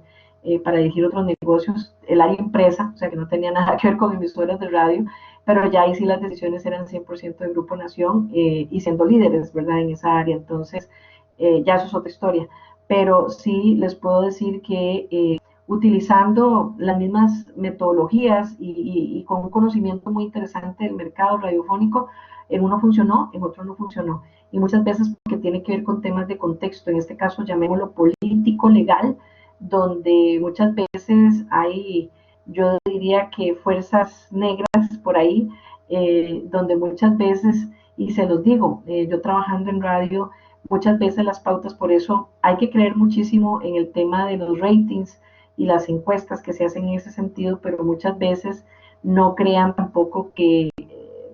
para dirigir otros negocios, el área impresa, o sea que no tenía nada que ver con emisoras de radio, pero ya ahí sí las decisiones eran 100% de Grupo Nación y siendo líderes, ¿verdad? En esa área, entonces ya eso es otra historia. Pero sí les puedo decir que utilizando las mismas metodologías y con un conocimiento muy interesante del mercado radiofónico, en uno funcionó, en otro no funcionó. Y muchas veces porque tiene que ver con temas de contexto, en este caso llamémoslo político, legal, donde muchas veces hay, yo diría que fuerzas negras por ahí, donde muchas veces, y se los digo, yo trabajando en radio, muchas veces las pautas, por eso hay que creer muchísimo en el tema de los ratings y las encuestas que se hacen en ese sentido, pero muchas veces no crean tampoco que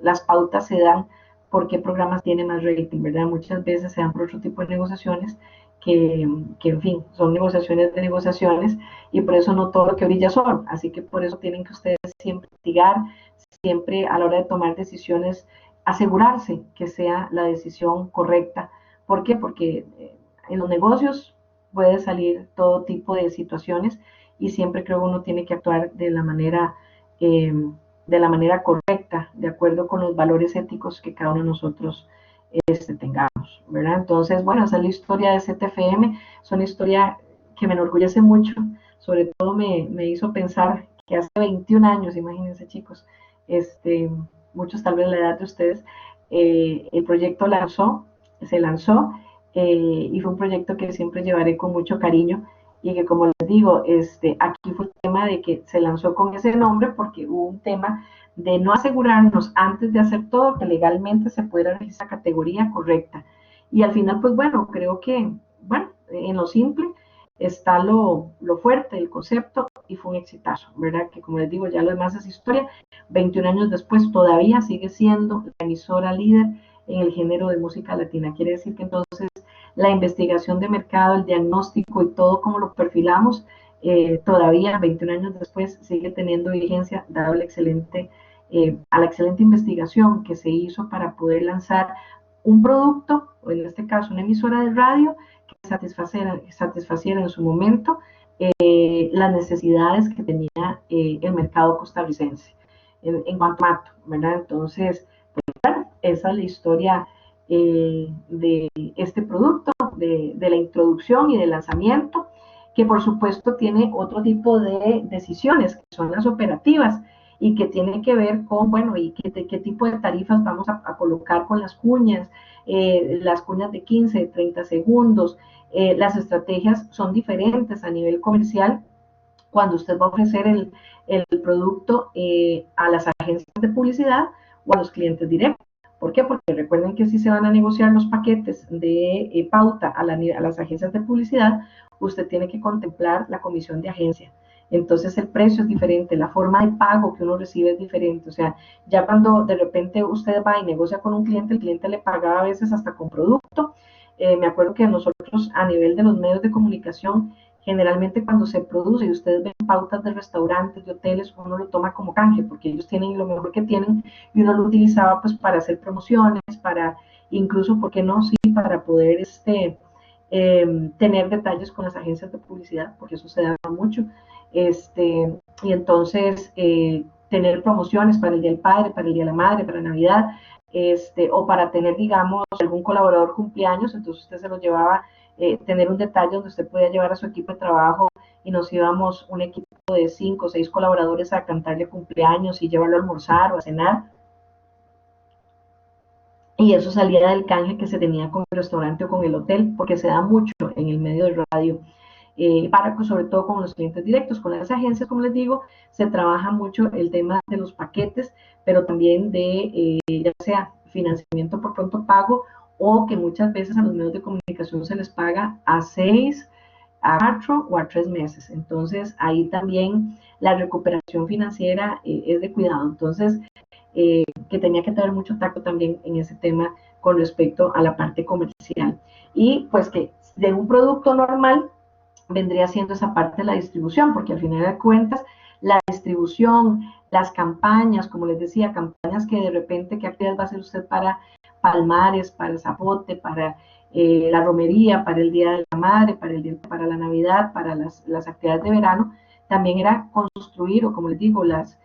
las pautas se dan porque programas tienen más rating, ¿verdad? Muchas veces se dan por otro tipo de negociaciones que, en fin, son negociaciones de negociaciones y por eso no todo lo que brilla son. Así que por eso tienen que ustedes siempre investigar, siempre a la hora de tomar decisiones, asegurarse que sea la decisión correcta. ¿Por qué? Porque en los negocios puede salir todo tipo de situaciones y siempre creo que uno tiene que actuar de la manera correcta, de acuerdo con los valores éticos que cada uno de nosotros tengamos, ¿verdad? Entonces, bueno, esa es la historia de ZFM, es una historia que me enorgullece mucho, sobre todo me hizo pensar que hace 21 años, imagínense chicos, muchos tal vez la edad de ustedes, el proyecto se lanzó y fue un proyecto que siempre llevaré con mucho cariño y que como les digo, aquí fue el tema de que se lanzó con ese nombre porque hubo un tema de no asegurarnos antes de hacer todo que legalmente se pudiera realizar esa categoría correcta. Y al final, pues bueno, creo que, bueno, en lo simple está lo fuerte del concepto y fue un exitazo, ¿verdad? Que como les digo, ya lo demás es historia. 21 años después todavía sigue siendo la emisora líder en el género de música latina. Quiere decir que entonces la investigación de mercado, el diagnóstico y todo como lo perfilamos, todavía 21 años después sigue teniendo vigencia, dado a la excelente investigación que se hizo para poder lanzar un producto, o en este caso una emisora de radio, que satisfaciera en su momento las necesidades que tenía el mercado costarricense en cuanto a mato, ¿verdad? Entonces, pues, bueno, esa es la historia de este producto, de la introducción y del lanzamiento, que por supuesto tiene otro tipo de decisiones, que son las operativas, y que tiene que ver con, bueno, y qué tipo de tarifas vamos a colocar con las cuñas de 15, de 30 segundos. Las estrategias son diferentes a nivel comercial cuando usted va a ofrecer el producto a las agencias de publicidad o a los clientes directos. ¿Por qué? Porque recuerden que si se van a negociar los paquetes de pauta a las agencias de publicidad, usted tiene que contemplar la comisión de agencia. Entonces el precio es diferente, la forma de pago que uno recibe es diferente. O sea, ya cuando de repente usted va y negocia con un cliente, el cliente le pagaba a veces hasta con producto. Me acuerdo que nosotros a nivel de los medios de comunicación, generalmente cuando se produce y ustedes ven pautas de restaurantes, de hoteles, uno lo toma como canje porque ellos tienen lo mejor que tienen y uno lo utilizaba pues para hacer promociones, para incluso, ¿por qué no? Sí, para poder tener detalles con las agencias de publicidad, porque eso se da mucho. Y entonces tener promociones para el Día del Padre, para el Día de la Madre, para Navidad, o para tener, digamos, algún colaborador cumpleaños, entonces usted se lo llevaba, tener un detalle donde usted podía llevar a su equipo de trabajo y nos íbamos un equipo de 5 o 6 colaboradores a cantarle cumpleaños y llevarlo a almorzar o a cenar. Y eso salía del canje que se tenía con el restaurante o con el hotel, porque se da mucho en el medio de radio. Sobre todo con los clientes directos, con las agencias, como les digo, se trabaja mucho el tema de los paquetes, pero también de ya sea financiamiento por pronto pago o que muchas veces a los medios de comunicación se les paga a 6, a 4 o a 3 meses. Entonces ahí también la recuperación financiera es de cuidado. Entonces, que tenía que tener mucho tacto también en ese tema con respecto a la parte comercial. Y pues que de un producto normal vendría siendo esa parte de la distribución, porque al final de cuentas la distribución, las campañas, como les decía, campañas que de repente, ¿qué actividades va a hacer usted para Palmares, para Zapote, para la romería, para el Día de la Madre, para la Navidad, para las actividades de verano? También era construir, o como les digo, las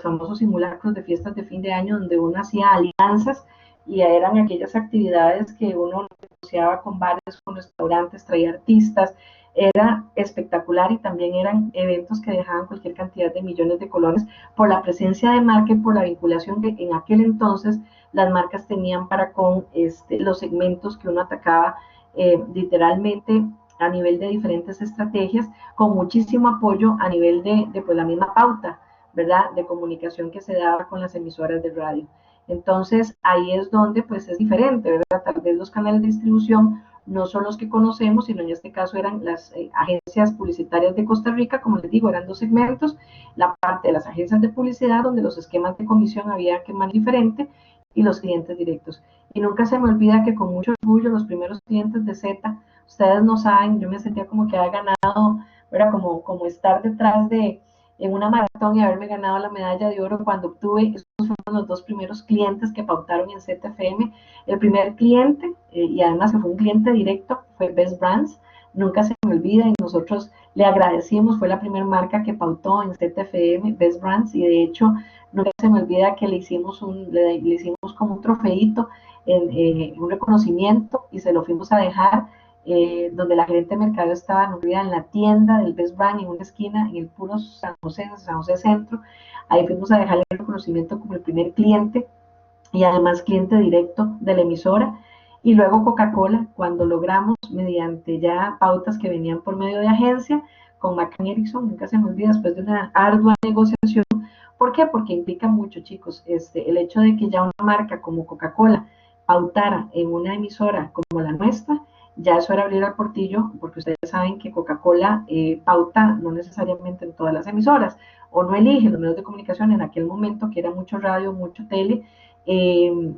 famosos simulacros de fiestas de fin de año, donde uno hacía alianzas y eran aquellas actividades que uno negociaba con bares, con restaurantes, traía artistas, era espectacular y también eran eventos que dejaban cualquier cantidad de millones de colones por la presencia de marca y por la vinculación que en aquel entonces las marcas tenían para con los segmentos que uno atacaba literalmente a nivel de diferentes estrategias, con muchísimo apoyo a nivel de pues, la misma pauta, ¿verdad?, de comunicación que se daba con las emisoras de radio. Entonces, ahí es donde pues es diferente, ¿verdad? Tal vez los canales de distribución no son los que conocemos, sino en este caso eran las agencias publicitarias de Costa Rica, como les digo, eran dos segmentos, la parte de las agencias de publicidad, donde los esquemas de comisión había que más diferente, y los clientes directos. Y nunca se me olvida que con mucho orgullo los primeros clientes de Z, ustedes no saben, yo me sentía como que había ganado, era como estar detrás de en una maratón y haberme ganado la medalla de oro cuando obtuve, esos fueron los dos primeros clientes que pautaron en ZFM. El primer cliente, y además que fue un cliente directo, fue Best Brands, nunca se me olvida y nosotros le agradecimos, fue la primera marca que pautó en ZFM, Best Brands, y de hecho nunca se me olvida que le hicimos como un trofeito, un reconocimiento y se lo fuimos a dejar donde la gerente de mercado estaba en la tienda del Best Brand, en una esquina, en el puro San José Centro. Ahí fuimos a dejarle el reconocimiento como el primer cliente y además cliente directo de la emisora. Y luego Coca-Cola, cuando logramos, mediante ya pautas que venían por medio de agencia, con McCann Erickson, nunca se me olvida, después de una ardua negociación. ¿Por qué? Porque implica mucho, chicos, el hecho de que ya una marca como Coca-Cola pautara en una emisora como la nuestra, ya eso era abrir al portillo, porque ustedes saben que Coca-Cola pauta no necesariamente en todas las emisoras, o no elige los medios de comunicación en aquel momento, que era mucho radio, mucho tele, eh,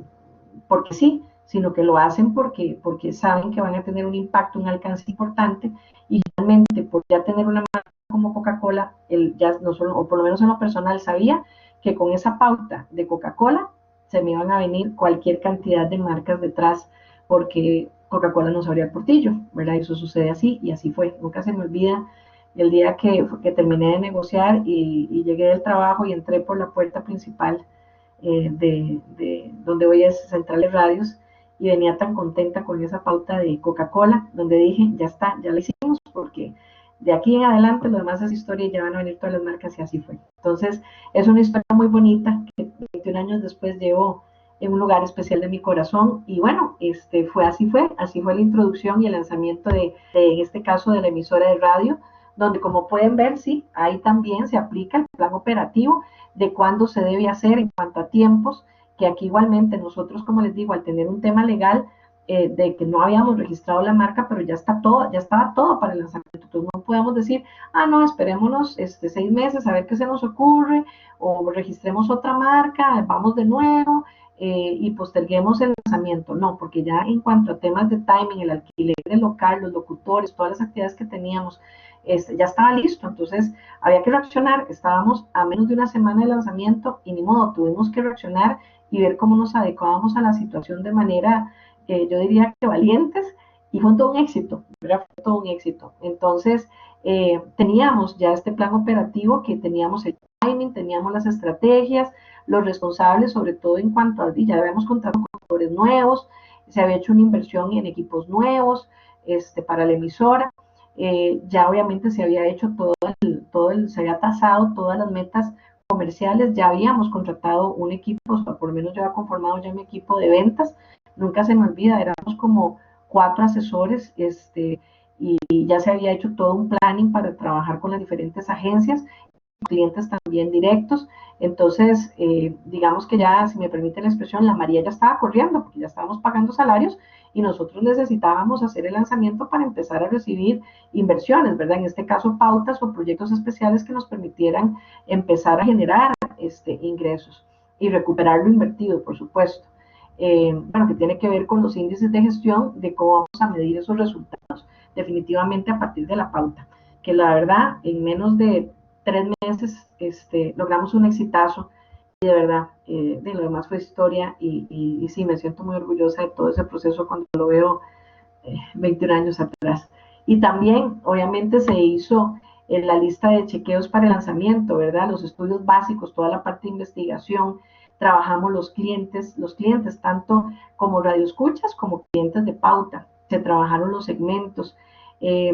porque sí, sino que lo hacen porque saben que van a tener un impacto, un alcance importante, y realmente por ya tener una marca como Coca-Cola, ya no solo, o por lo menos en lo personal, sabía que con esa pauta de Coca-Cola se me iban a venir cualquier cantidad de marcas detrás, porque Coca-Cola nos abría el portillo, ¿verdad? Eso sucede así, y así fue. Nunca se me olvida el día que terminé de negociar y llegué del trabajo y entré por la puerta principal de donde hoy es Centrales Radios, y venía tan contenta con esa pauta de Coca-Cola, donde dije, ya está, ya la hicimos, porque de aquí en adelante lo demás es historia y ya van a venir todas las marcas, y así fue. Entonces, es una historia muy bonita que 21 años después llevo en un lugar especial de mi corazón, y bueno, así fue la introducción y el lanzamiento en este caso, de la emisora de radio, donde como pueden ver, sí, ahí también se aplica el plan operativo de cuándo se debe hacer en cuanto a tiempos, que aquí igualmente nosotros, como les digo, al tener un tema legal de que no habíamos registrado la marca, pero ya estaba todo para el lanzamiento. Entonces no podemos decir, no, esperémonos 6 meses a ver qué se nos ocurre, o registremos otra marca, vamos de nuevo, y posterguemos el lanzamiento. No, porque ya en cuanto a temas de timing, el alquiler del local, los locutores, todas las actividades que teníamos, ya estaba listo. Entonces había que reaccionar. Estábamos a menos de una semana de lanzamiento y ni modo, tuvimos que reaccionar y ver cómo nos adecuábamos a la situación de manera, yo diría que valientes, y fue todo un éxito, ¿verdad? Fue todo un éxito. Entonces, teníamos ya este plan operativo, que teníamos el timing, teníamos las estrategias, los responsables, sobre todo en cuanto a, ya habíamos contratado consultores nuevos, se había hecho una inversión en equipos nuevos para la emisora, ya obviamente se había hecho se había tasado todas las metas comerciales, ya habíamos contratado un equipo, o sea, por lo menos yo había conformado ya mi equipo de ventas, nunca se me olvida, éramos como 4 asesores, y ya se había hecho todo un planning para trabajar con las diferentes agencias, clientes también directos. Entonces, digamos que ya, si me permite la expresión, la María ya estaba corriendo, porque ya estábamos pagando salarios y nosotros necesitábamos hacer el lanzamiento para empezar a recibir inversiones, ¿verdad? En este caso, pautas o proyectos especiales que nos permitieran empezar a generar ingresos y recuperar lo invertido, por supuesto. Bueno, que tiene que ver con los índices de gestión, de cómo vamos a medir esos resultados, definitivamente a partir de la pauta, que la verdad, en menos de 3 meses logramos un exitazo y de verdad, de lo demás fue historia y sí, me siento muy orgullosa de todo ese proceso cuando lo veo 21 años atrás. Y también, obviamente, se hizo la lista de chequeos para el lanzamiento, ¿verdad? Los estudios básicos, toda la parte de investigación, trabajamos los clientes tanto como radioescuchas como clientes de pauta, se trabajaron los segmentos,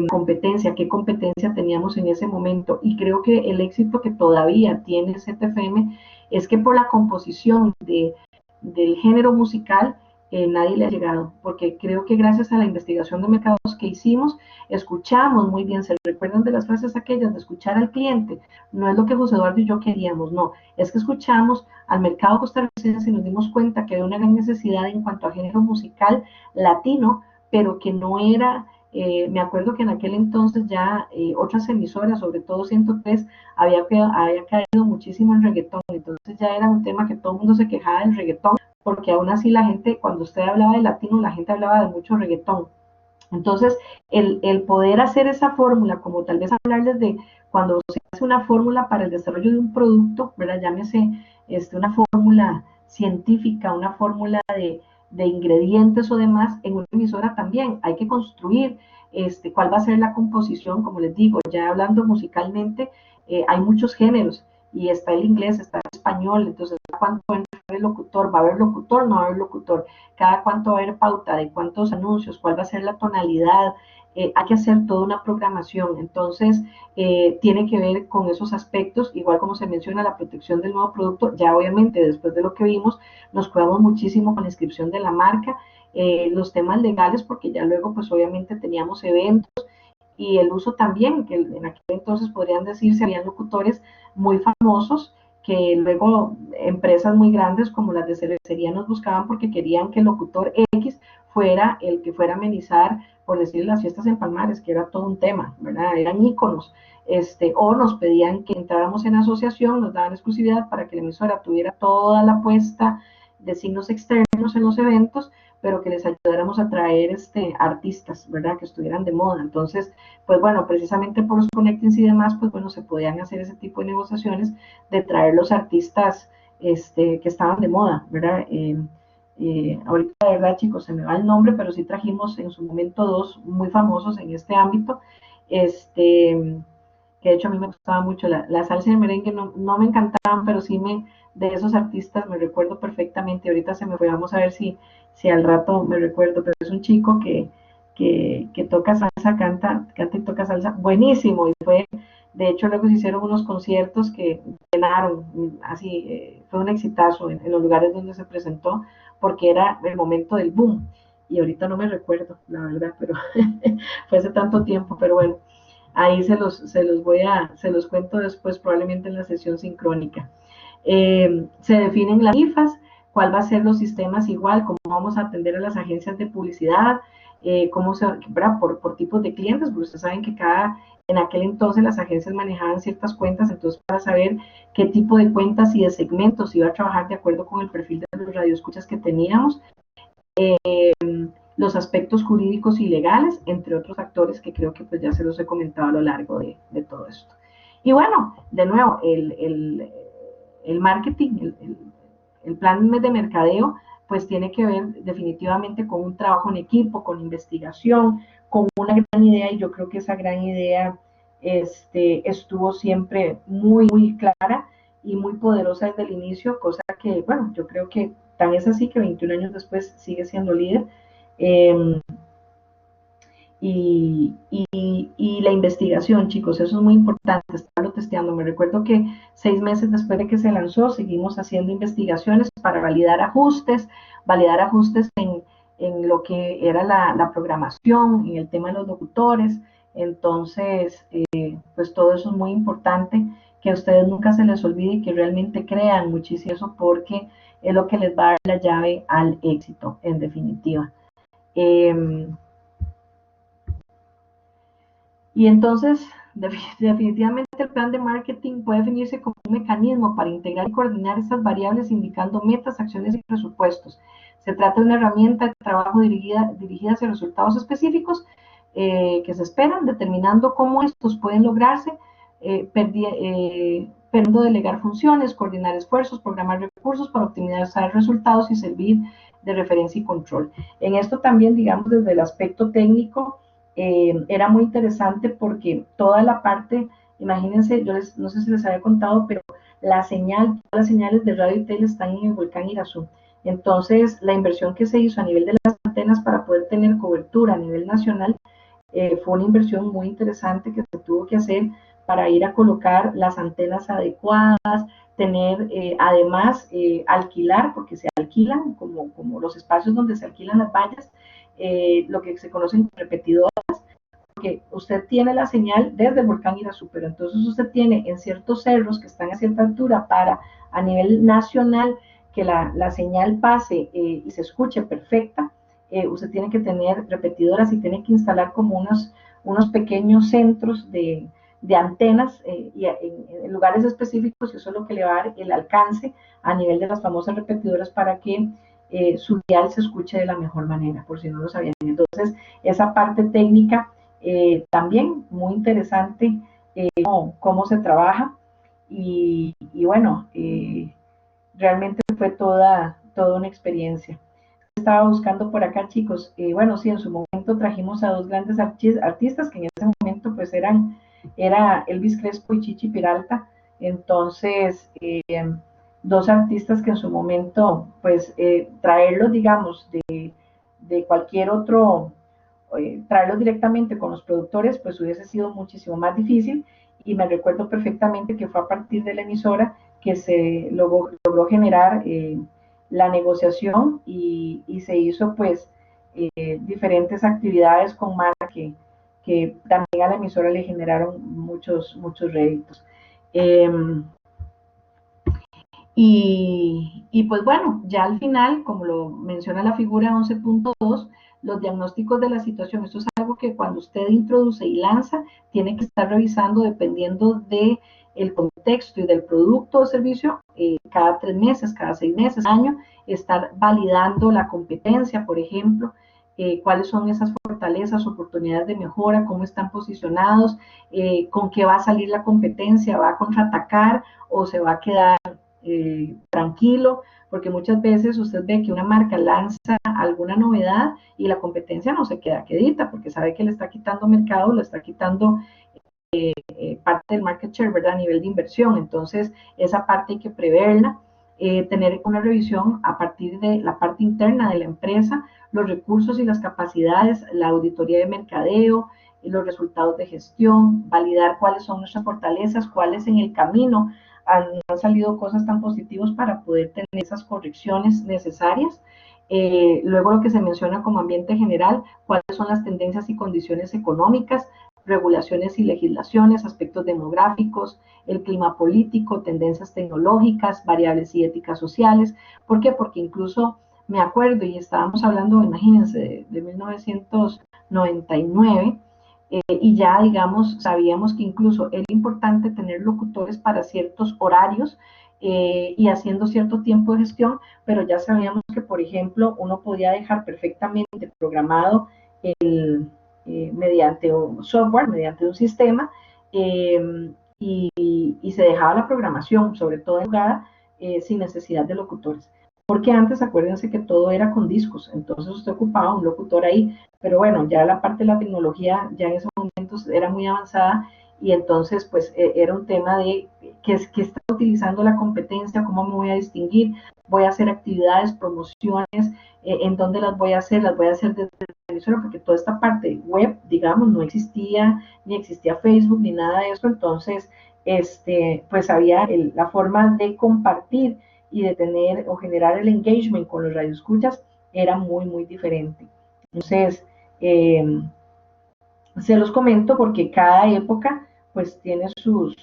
competencia, qué competencia teníamos en ese momento. Y creo que el éxito que todavía tiene ZFM es que por la composición del género musical, nadie le ha llegado, porque creo que gracias a la investigación de mercados que hicimos, escuchamos muy bien, se recuerdan de las frases aquellas de escuchar al cliente, no es lo que José Eduardo y yo queríamos, no, es que escuchamos al mercado costarricense y nos dimos cuenta que había una gran necesidad en cuanto a género musical latino, pero que no era, me acuerdo que en aquel entonces ya otras emisoras, sobre todo 103, había caído muchísimo en reggaetón, entonces ya era un tema que todo el mundo se quejaba del reggaetón, porque aún así la gente, cuando usted hablaba de latino, la gente hablaba de mucho reggaetón. Entonces, el poder hacer esa fórmula, como tal vez hablarles de cuando se hace una fórmula para el desarrollo de un producto, ¿verdad? Llámese una fórmula científica, una fórmula de ingredientes o demás, en una emisora también hay que construir cuál va a ser la composición, como les digo, ya hablando musicalmente, hay muchos géneros, y está el inglés, está el español, entonces, ¿cuánto va a haber el locutor? ¿Va a haber locutor? No va a haber locutor. Cada cuánto va a haber pauta, de cuántos anuncios, cuál va a ser la tonalidad, hay que hacer toda una programación, entonces tiene que ver con esos aspectos, igual como se menciona la protección del nuevo producto, ya obviamente después de lo que vimos, nos cuidamos muchísimo con la inscripción de la marca, los temas legales, porque ya luego pues obviamente teníamos eventos, y el uso también, que en aquel entonces podrían decirse, habían locutores muy famosos que luego empresas muy grandes como las de cervecería nos buscaban porque querían que el locutor X fuera el que fuera a amenizar, por decir, las fiestas en Palmares, que era todo un tema, ¿verdad? Eran íconos. O nos pedían que entráramos en asociación, nos daban exclusividad para que la emisora tuviera toda la puesta de signos externos en los eventos, pero que les ayudáramos a traer artistas, ¿verdad? Que estuvieran de moda. Entonces, pues bueno, precisamente por los connectings y demás, pues bueno, se podían hacer ese tipo de negociaciones de traer los artistas que estaban de moda, ¿verdad? Ahorita, de verdad, chicos, se me va el nombre, pero sí trajimos en su momento 2 muy famosos en este ámbito, que de hecho a mí me gustaba mucho, la salsa y el merengue no me encantaban, pero sí de esos artistas me recuerdo perfectamente, ahorita se me fue, vamos a ver si al rato me recuerdo, pero es un chico que toca salsa, canta y toca salsa, buenísimo, y de hecho luego se hicieron unos conciertos que llenaron, así, fue un exitazo en los lugares donde se presentó, porque era el momento del boom, y ahorita no me recuerdo, la verdad, pero fue hace tanto tiempo, pero bueno, ahí se los cuento después, probablemente en la sesión sincrónica. Se definen las tarifas, cuál va a ser los sistemas igual, cómo vamos a atender a las agencias de publicidad, cómo se, por tipos de clientes, porque ustedes saben que en aquel entonces las agencias manejaban ciertas cuentas, entonces para saber qué tipo de cuentas y de segmentos iba a trabajar de acuerdo con el perfil de los radioescuchas que teníamos, los aspectos jurídicos y legales, entre otros factores que creo que pues ya se los he comentado a lo largo de todo esto. Y bueno, de nuevo, el marketing, el plan de mercadeo, pues tiene que ver definitivamente con un trabajo en equipo, con investigación, con una gran idea, y yo creo que esa gran idea estuvo siempre muy, muy clara y muy poderosa desde el inicio, cosa que, bueno, yo creo que tan es así que 21 años después sigue siendo líder. Eh, y la investigación, chicos, eso es muy importante, estarlo testeando. Me recuerdo que 6 meses después de que se lanzó, seguimos haciendo investigaciones para validar ajustes en lo que era la programación, en el tema de los locutores. Entonces, pues todo eso es muy importante, que a ustedes nunca se les olvide y que realmente crean muchísimo eso, porque es lo que les va a dar la llave al éxito, en definitiva. Y entonces, definitivamente el plan de marketing puede definirse como un mecanismo para integrar y coordinar estas variables indicando metas, acciones y presupuestos. Se trata de una herramienta de trabajo dirigida hacia resultados específicos que se esperan, determinando cómo estos pueden lograrse perdiendo delegar funciones, coordinar esfuerzos, programar recursos para optimizar resultados y servir de referencia y control. En esto también, digamos, desde el aspecto técnico, era muy interesante porque toda la parte, imagínense, no sé si les había contado, pero todas las señales de radio y tele están en el volcán Irazú. Entonces, la inversión que se hizo a nivel de las antenas para poder tener cobertura a nivel nacional fue una inversión muy interesante que se tuvo que hacer para ir a colocar las antenas adecuadas, tener además alquilar, porque se alquilan como los espacios donde se alquilan las vallas, lo que se conocen como repetidoras, porque usted tiene la señal desde el volcán Irazú, pero entonces usted tiene en ciertos cerros que están a cierta altura para a nivel nacional que la señal pase y se escuche perfecta. Usted tiene que tener repetidoras y tiene que instalar como unos pequeños centros de antenas y en lugares específicos, y eso es lo que le va a dar el alcance a nivel de las famosas repetidoras para que su dial se escuche de la mejor manera, por si no lo sabían. Entonces, esa parte técnica también muy interesante, cómo se trabaja y bueno, realmente fue toda una experiencia. Estaba buscando por acá, chicos, bueno, sí, en su momento trajimos a dos grandes artistas que en ese momento pues era Elvis Crespo y Chichi Peralta. Entonces, dos artistas que en su momento pues traerlos, digamos, de cualquier otro, traerlos directamente con los productores pues hubiese sido muchísimo más difícil, y me recuerdo perfectamente que fue a partir de la emisora que se logró generar la negociación y se hizo pues diferentes actividades con marca que también a la emisora le generaron muchos réditos. Eh, y pues bueno, ya al final, como lo menciona la figura 11.2, los diagnósticos de la situación, esto es algo que cuando usted introduce y lanza, tiene que estar revisando dependiendo de el contexto y del producto o servicio, cada 3 meses, cada 6 meses, año, estar validando la competencia, por ejemplo, cuáles son esas fortalezas, oportunidades de mejora, cómo están posicionados, con qué va a salir la competencia, va a contraatacar o se va a quedar tranquilo, porque muchas veces usted ve que una marca lanza alguna novedad y la competencia no se queda quedita, porque sabe que le está quitando mercado, le está quitando parte del market share, ¿verdad? A nivel de inversión. Entonces, esa parte hay que preverla, tener una revisión a partir de la parte interna de la empresa, los recursos y las capacidades, la auditoría de mercadeo, y los resultados de gestión, validar cuáles son nuestras fortalezas, cuáles en el camino han salido cosas tan positivas para poder tener esas correcciones necesarias. Luego lo que se menciona como ambiente general, cuáles son las tendencias y condiciones económicas, regulaciones y legislaciones, aspectos demográficos, el clima político, tendencias tecnológicas, variables y éticas sociales. ¿Por qué? Porque incluso me acuerdo, y estábamos hablando, imagínense, de 1999, y ya, digamos, sabíamos que incluso era importante tener locutores para ciertos horarios y haciendo cierto tiempo de gestión, pero ya sabíamos que, por ejemplo, uno podía dejar perfectamente programado mediante un software, mediante un sistema, y se dejaba la programación, sobre todo en jugada, sin necesidad de locutores. Porque antes, acuérdense que todo era con discos, entonces usted ocupaba un locutor ahí, pero bueno, ya la parte de la tecnología ya en esos momentos era muy avanzada, y entonces pues era un tema de que está utilizando la competencia, cómo me voy a distinguir, voy a hacer actividades, promociones, en dónde las voy a hacer desde la emisora, porque toda esta parte web, digamos, no existía, ni existía Facebook, ni nada de eso. Entonces pues había la forma de compartir y de tener o generar el engagement con los radioescuchas era muy diferente. Entonces, se los comento porque cada época pues tiene sus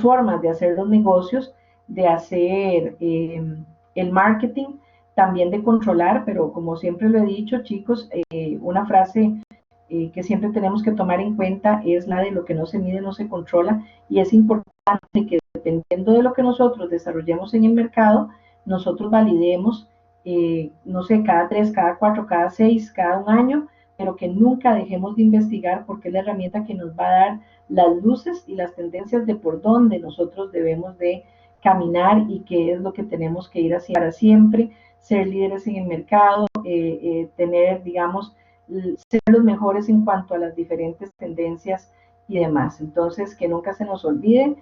formas de hacer los negocios, de hacer el marketing, también de controlar, pero como siempre lo he dicho, chicos, una frase que siempre tenemos que tomar en cuenta es la de lo que no se mide no se controla, y es importante que dependiendo de lo que nosotros desarrollemos en el mercado, nosotros validemos, no sé, cada 3, cada 4, cada 6, cada un año, pero que nunca dejemos de investigar porque es la herramienta que nos va a dar las luces y las tendencias de por dónde nosotros debemos de caminar y qué es lo que tenemos que ir hacia para siempre ser líderes en el mercado, tener, digamos, ser los mejores en cuanto a las diferentes tendencias y demás. Entonces, que nunca se nos olvide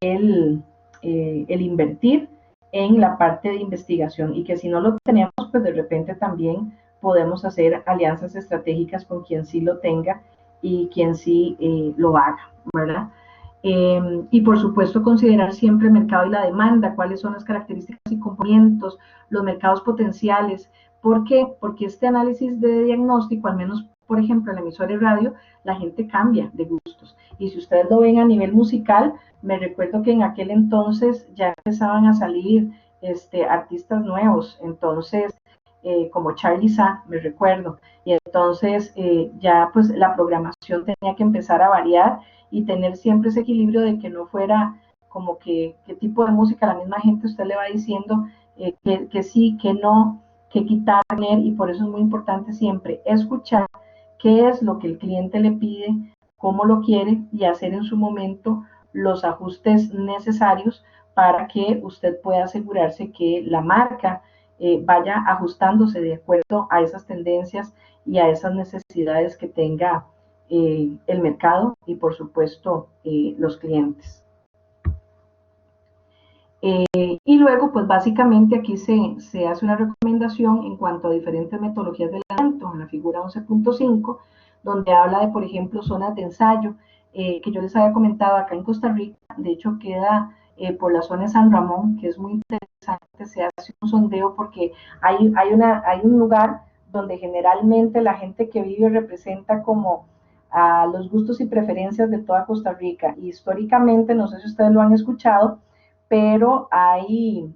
el invertir en la parte de investigación y que si no lo tenemos, pues de repente también podemos hacer alianzas estratégicas con quien sí lo tenga y quien sí lo haga, ¿verdad? Y por supuesto considerar siempre el mercado y la demanda, cuáles son las características y componentes, los mercados potenciales. ¿Por qué? Porque este análisis de diagnóstico, al menos por ejemplo en la emisora de radio, la gente cambia de gustos. Y si ustedes lo ven a nivel musical, me recuerdo que en aquel entonces ya empezaban a salir artistas nuevos, entonces como Charly Sa, me recuerdo, y entonces ya pues la programación tenía que empezar a variar y tener siempre ese equilibrio de que no fuera como que qué tipo de música, la misma gente usted le va diciendo que sí, que no, que quitar, y por eso es muy importante siempre escuchar qué es lo que el cliente le pide, cómo lo quiere y hacer en su momento los ajustes necesarios para que usted pueda asegurarse que la marca vaya ajustándose de acuerdo a esas tendencias y a esas necesidades que tenga el mercado y por supuesto los clientes. Y luego, pues básicamente aquí se hace una recomendación en cuanto a diferentes metodologías de lanzamiento en la figura 11.5, donde habla de, por ejemplo, zonas de ensayo, que yo les había comentado acá en Costa Rica, de hecho queda por la zona de San Ramón, que es muy interesante, se hace un sondeo porque hay un lugar donde generalmente la gente que vive representa como a los gustos y preferencias de toda Costa Rica. Y históricamente, no sé si ustedes lo han escuchado, pero hay,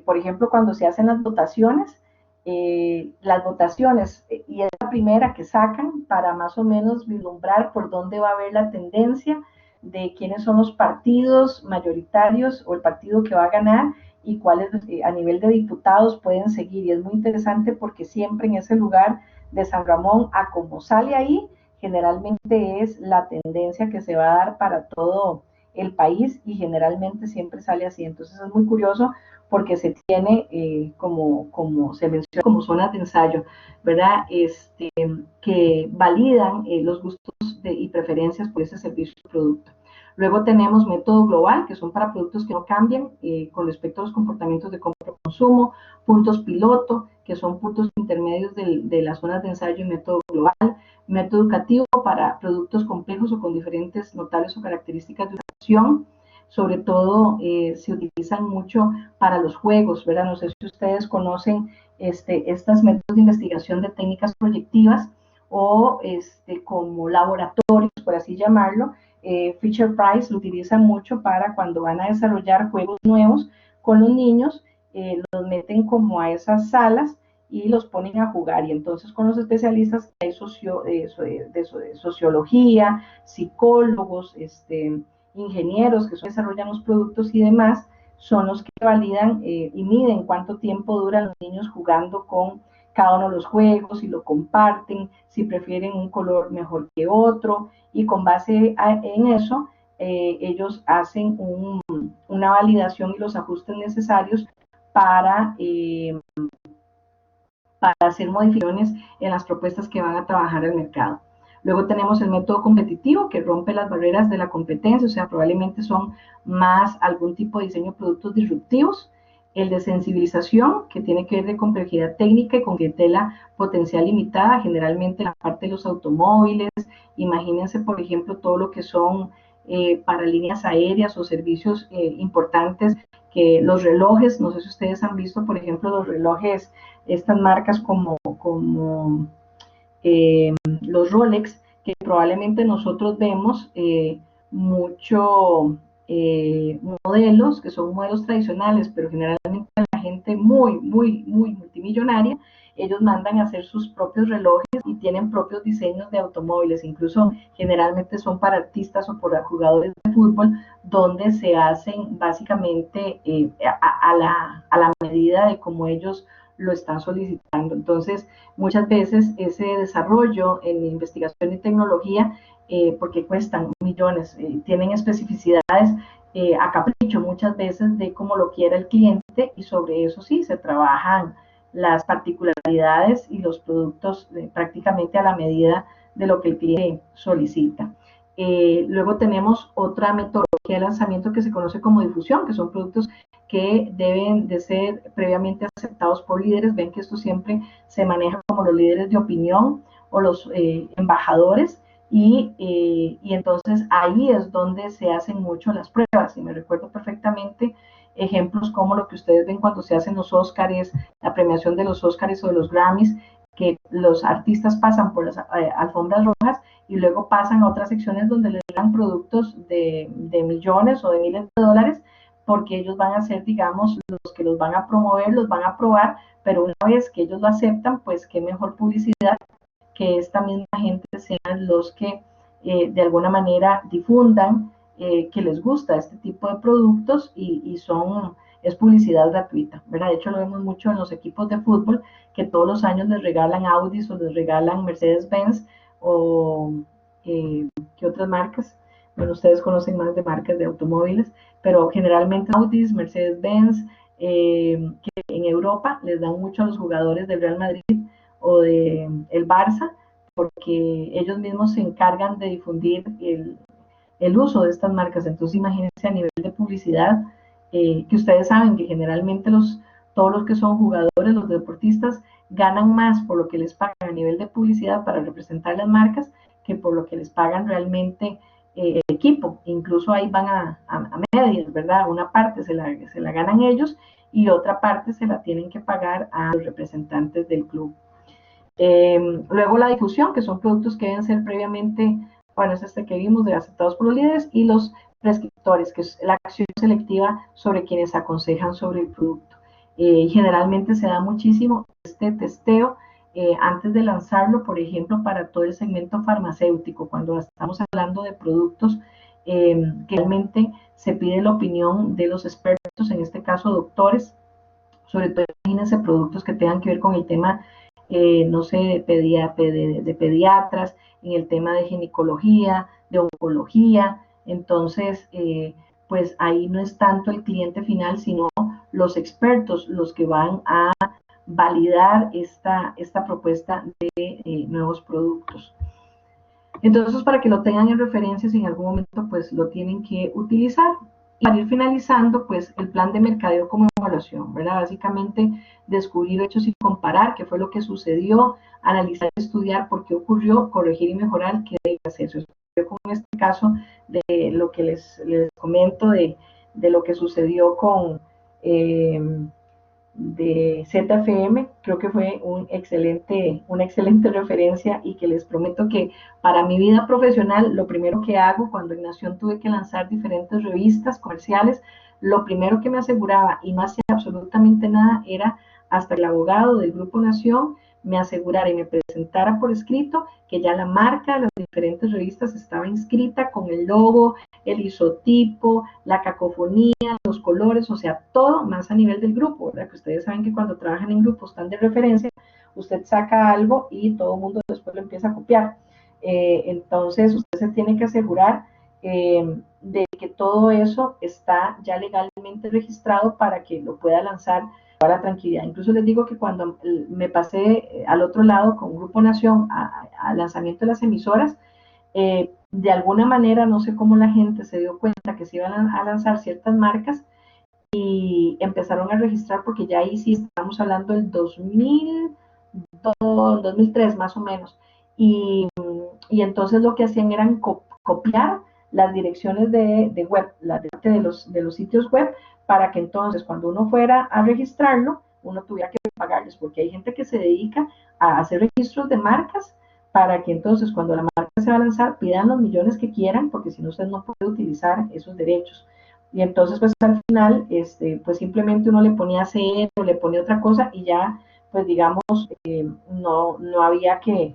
por ejemplo, cuando se hacen las votaciones, y es la primera que sacan para más o menos vislumbrar por dónde va a haber la tendencia de quiénes son los partidos mayoritarios o el partido que va a ganar y cuáles a nivel de diputados pueden seguir. Y es muy interesante porque siempre en ese lugar de San Ramón, a como sale ahí, generalmente es la tendencia que se va a dar para todo el país y generalmente siempre sale así. Entonces es muy curioso porque se tiene, como se menciona, como zonas de ensayo, ¿verdad? Que validan los gustos y preferencias por ese servicio o producto. Luego tenemos método global, que son para productos que no cambian con respecto a los comportamientos de compra y consumo, puntos piloto, que son puntos intermedios de las zonas de ensayo y método global, método educativo para productos complejos o con diferentes notables o características de utilización. Sobre todo se utilizan mucho para los juegos, ¿verdad? No sé si ustedes conocen estas métodos de investigación de técnicas proyectivas o como laboratorios, por así llamarlo. Fisher Price lo utiliza mucho para cuando van a desarrollar juegos nuevos con los niños, los meten como a esas salas y los ponen a jugar. Y entonces con los especialistas hay de sociología, psicólogos, ingenieros que desarrollan los productos y demás, son los que validan y miden cuánto tiempo duran los niños jugando con cada uno de los juegos, si lo comparten, si prefieren un color mejor que otro, y con base en eso, ellos hacen una validación y los ajustes necesarios para hacer modificaciones en las propuestas que van a trabajar al mercado. Luego tenemos el método competitivo, que rompe las barreras de la competencia, o sea, probablemente son más algún tipo de diseño de productos disruptivos. El de sensibilización, que tiene que ver de complejidad técnica y con clientela potencial limitada, generalmente en la parte de los automóviles. Imagínense, por ejemplo, todo lo que son para líneas aéreas o servicios importantes, que los relojes, no sé si ustedes han visto, por ejemplo, los relojes, estas marcas como los Rolex, que probablemente nosotros vemos mucho modelos que son modelos tradicionales, pero generalmente la gente muy multimillonaria, ellos mandan a hacer sus propios relojes y tienen propios diseños de automóviles, incluso generalmente son para artistas o para jugadores de fútbol, donde se hacen básicamente a la medida de cómo ellos lo están solicitando. Entonces, muchas veces ese desarrollo en investigación y tecnología, porque cuestan millones, tienen especificidades a capricho muchas veces de cómo lo quiera el cliente, y sobre eso sí se trabajan las particularidades y los productos prácticamente a la medida de lo que el cliente solicita. Luego tenemos otra metodología de lanzamiento que se conoce como difusión, que son productos que deben de ser previamente aceptados por líderes. Ven que esto siempre se maneja como los líderes de opinión o los embajadores, y entonces ahí es donde se hacen mucho las pruebas. Y me recuerdo perfectamente ejemplos como lo que ustedes ven cuando se hacen los Óscares, la premiación de los Óscares o de los Grammys, que los artistas pasan por las alfombras rojas y luego pasan a otras secciones donde les dan productos de millones o de miles de dólares, porque ellos van a ser, digamos, los que los van a promover, los van a probar, pero una vez que ellos lo aceptan, pues qué mejor publicidad que esta misma gente sean los que de alguna manera difundan que les gusta este tipo de productos, y es publicidad gratuita, ¿verdad? De hecho, lo vemos mucho en los equipos de fútbol, que todos los años les regalan Audis o les regalan Mercedes-Benz o ¿qué otras marcas? Bueno, ustedes conocen más de marcas de automóviles, pero generalmente Audis, Mercedes-Benz, que en Europa les dan mucho a los jugadores del Real Madrid o de el Barça, porque ellos mismos se encargan de difundir el uso de estas marcas. Entonces, imagínense a nivel de publicidad, que ustedes saben que generalmente todos los que son jugadores, los deportistas, ganan más por lo que les pagan a nivel de publicidad para representar las marcas que por lo que les pagan realmente el equipo. Incluso ahí van a medias, ¿verdad? Una parte se la ganan ellos y otra parte se la tienen que pagar a los representantes del club. Luego la difusión, que son productos que deben ser previamente, bueno, es este que vimos, de aceptados por los líderes, y los prescriptores, que es la acción selectiva sobre quienes aconsejan sobre el producto. Generalmente se da muchísimo este testeo antes de lanzarlo, por ejemplo, para todo el segmento farmacéutico, cuando estamos hablando de productos que realmente se pide la opinión de los expertos, en este caso doctores, sobre todo imagínense productos que tengan que ver con el tema no sé, de pediatras, en el tema de ginecología, de oncología. Entonces, pues ahí no es tanto el cliente final, sino los expertos los que van a validar esta propuesta de nuevos productos. Entonces, para que lo tengan en referencia, si en algún momento pues lo tienen que utilizar. Y para ir finalizando, pues el plan de mercadeo como evaluación, ¿verdad? Básicamente descubrir hechos y comparar qué fue lo que sucedió, analizar, estudiar por qué ocurrió, corregir y mejorar qué debe hacerse. Con este caso de lo que les comento de lo que sucedió con de ZFM, creo que fue una excelente referencia, y que les prometo que para mi vida profesional, lo primero que hago cuando en Nación tuve que lanzar diferentes revistas comerciales, lo primero que me aseguraba, y no hacía absolutamente nada, era hasta el abogado del Grupo Nación me asegurara y me presentara por escrito que ya la marca de las diferentes revistas estaba inscrita con el logo, el isotipo, la cacofonía, los colores, o sea, todo más a nivel del grupo, ¿verdad? Que ustedes saben que cuando trabajan en grupos tan de referencia, usted saca algo y todo el mundo después lo empieza a copiar. Entonces, usted se tiene que asegurar de que todo eso está ya legalmente registrado para que lo pueda lanzar a la tranquilidad. Incluso les digo que cuando me pasé al otro lado con Grupo Nación al lanzamiento de las emisoras, de alguna manera, no sé cómo la gente se dio cuenta que se iban a lanzar ciertas marcas y empezaron a registrar, porque ya ahí sí estamos hablando del 2003 más o menos. Y entonces lo que hacían eran copiar las direcciones de web, de los sitios web, para que entonces cuando uno fuera a registrarlo, uno tuviera que pagarles, porque hay gente que se dedica a hacer registros de marcas para que entonces cuando la marca se va a lanzar pidan los millones que quieran, porque si no usted no puede utilizar esos derechos. Y entonces pues al final pues simplemente uno le ponía cero, le ponía otra cosa y ya pues digamos no había que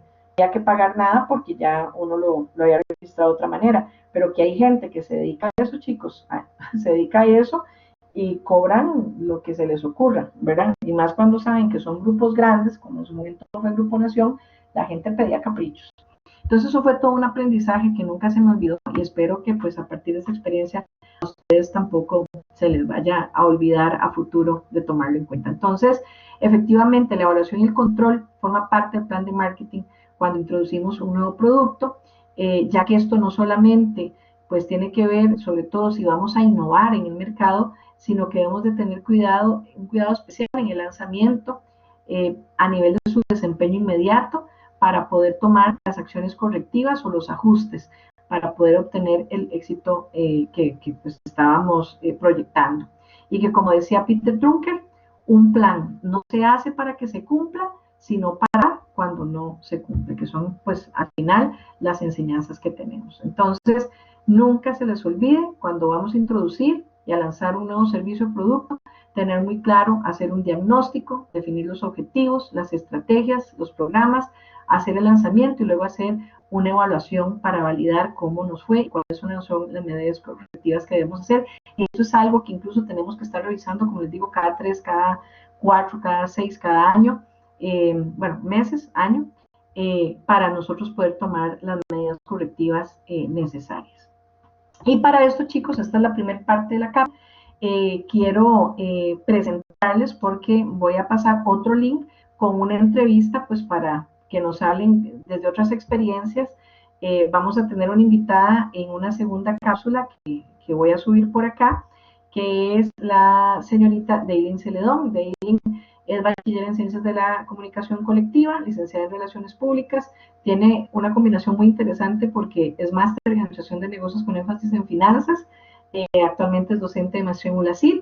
pagar nada, porque ya uno lo había registrado de otra manera. Pero que hay gente que se dedica a eso, chicos, se dedica a eso, y cobran lo que se les ocurra, ¿verdad? Y más cuando saben que son grupos grandes, como en su momento fue el Grupo Nación, la gente pedía caprichos. Entonces eso fue todo un aprendizaje que nunca se me olvidó y espero que pues a partir de esa experiencia a ustedes tampoco se les vaya a olvidar a futuro de tomarlo en cuenta. Entonces, efectivamente, la evaluación y el control forma parte del plan de marketing cuando introducimos un nuevo producto, ya que esto no solamente pues tiene que ver, sobre todo si vamos a innovar en el mercado, sino que debemos de tener cuidado, un cuidado especial en el lanzamiento a nivel de su desempeño inmediato para poder tomar las acciones correctivas o los ajustes para poder obtener el éxito que pues, estábamos proyectando. Y que como decía Peter Drucker, un plan no se hace para que se cumpla, sino para cuando no se cumple, que son pues al final las enseñanzas que tenemos. Entonces, nunca se les olvide cuando vamos a introducir y a lanzar un nuevo servicio o producto, tener muy claro, hacer un diagnóstico, definir los objetivos, las estrategias, los programas, hacer el lanzamiento y luego hacer una evaluación para validar cómo nos fue y cuáles son las medidas correctivas que debemos hacer. Y esto es algo que incluso tenemos que estar revisando, como les digo, cada 3, cada 4, cada 6, cada año, bueno, meses, año, para nosotros poder tomar las medidas correctivas necesarias. Y para esto, chicos, esta es la primera parte de la cápsula. Quiero presentarles porque voy a pasar otro link con una entrevista, pues para que nos hablen desde otras experiencias. Vamos a tener una invitada en una segunda cápsula que voy a subir por acá, que es la señorita Deilin Celedón. Deilin es bachiller en Ciencias de la Comunicación Colectiva, licenciada en Relaciones Públicas. Tiene una combinación muy interesante porque es máster en Administración de Negocios con énfasis en finanzas. Actualmente es docente de maestría en ULACID.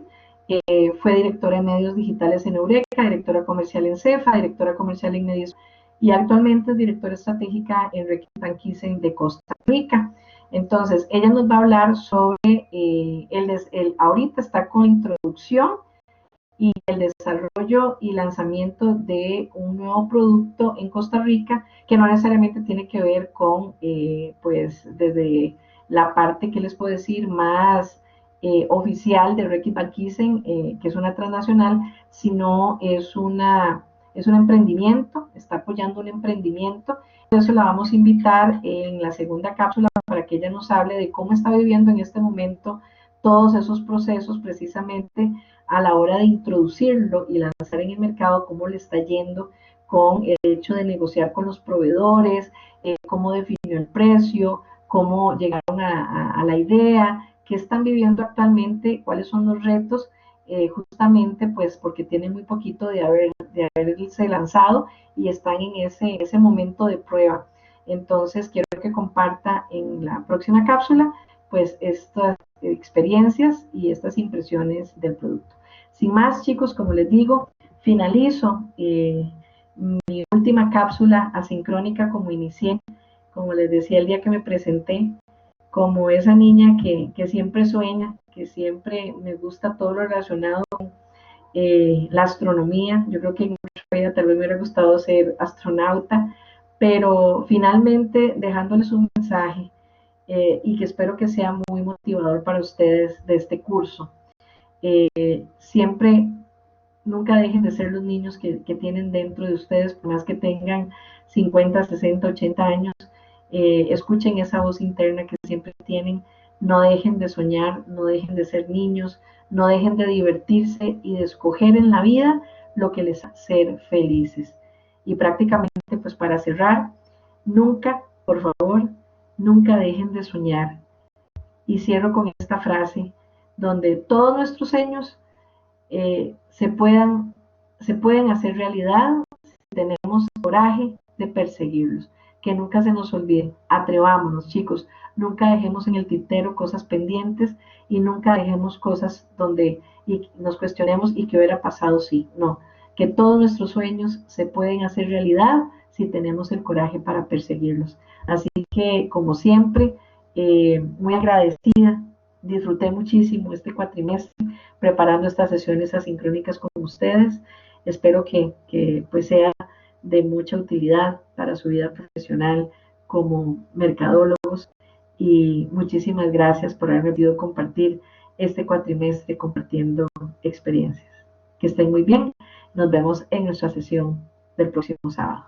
Fue directora de medios digitales en Eureka, directora comercial en CEFA, directora comercial en medios y actualmente es directora estratégica en Reckitt Kissing de Costa Rica. Entonces, ella nos va a hablar sobre, ahorita está con introducción y el desarrollo y lanzamiento de un nuevo producto en Costa Rica que no necesariamente tiene que ver con, pues, desde la parte que les puedo decir más oficial de Reckitt Kissing, que es una transnacional, sino es un emprendimiento, está apoyando un emprendimiento. Entonces la vamos a invitar en la segunda cápsula para que ella nos hable de cómo está viviendo en este momento todos esos procesos precisamente a la hora de introducirlo y lanzar en el mercado, cómo le está yendo con el hecho de negociar con los proveedores, cómo definió el precio, cómo llegaron a la idea, qué están viviendo actualmente, cuáles son los retos, justamente pues porque tienen muy poquito de haberse lanzado y están en ese momento de prueba. Entonces quiero que comparta en la próxima cápsula pues estas experiencias y estas impresiones del producto. Sin más, chicos, como les digo, finalizo mi última cápsula asincrónica como inicié, como les decía el día que me presenté, como esa niña que siempre sueña, que siempre me gusta todo lo relacionado con la astronomía. Yo creo que en nuestra vida tal vez me hubiera gustado ser astronauta, pero finalmente dejándoles un mensaje y que espero que sea muy motivador para ustedes de este curso. Siempre, nunca dejen de ser los niños que tienen dentro de ustedes, por más que tengan 50, 60, 80 años. Escuchen esa voz interna que siempre tienen. No dejen de soñar, no dejen de ser niños, no dejen de divertirse y de escoger en la vida lo que les hace ser felices. Y prácticamente, pues para cerrar, nunca, por favor, nunca dejen de soñar. Y cierro con esta frase, donde todos nuestros sueños se pueden hacer realidad si tenemos coraje de perseguirlos. Que nunca se nos olvide, atrevámonos, chicos, nunca dejemos en el tintero cosas pendientes y nunca dejemos cosas donde nos cuestionemos y qué hubiera pasado si, no, que todos nuestros sueños se pueden hacer realidad si tenemos el coraje para perseguirlos. Así que, como siempre, muy agradecida, disfruté muchísimo este cuatrimestre preparando estas sesiones asincrónicas con ustedes. Espero que pues sea de mucha utilidad para su vida profesional como mercadólogos y muchísimas gracias por haberme podido compartir este cuatrimestre compartiendo experiencias. Que estén muy bien. Nos vemos en nuestra sesión del próximo sábado.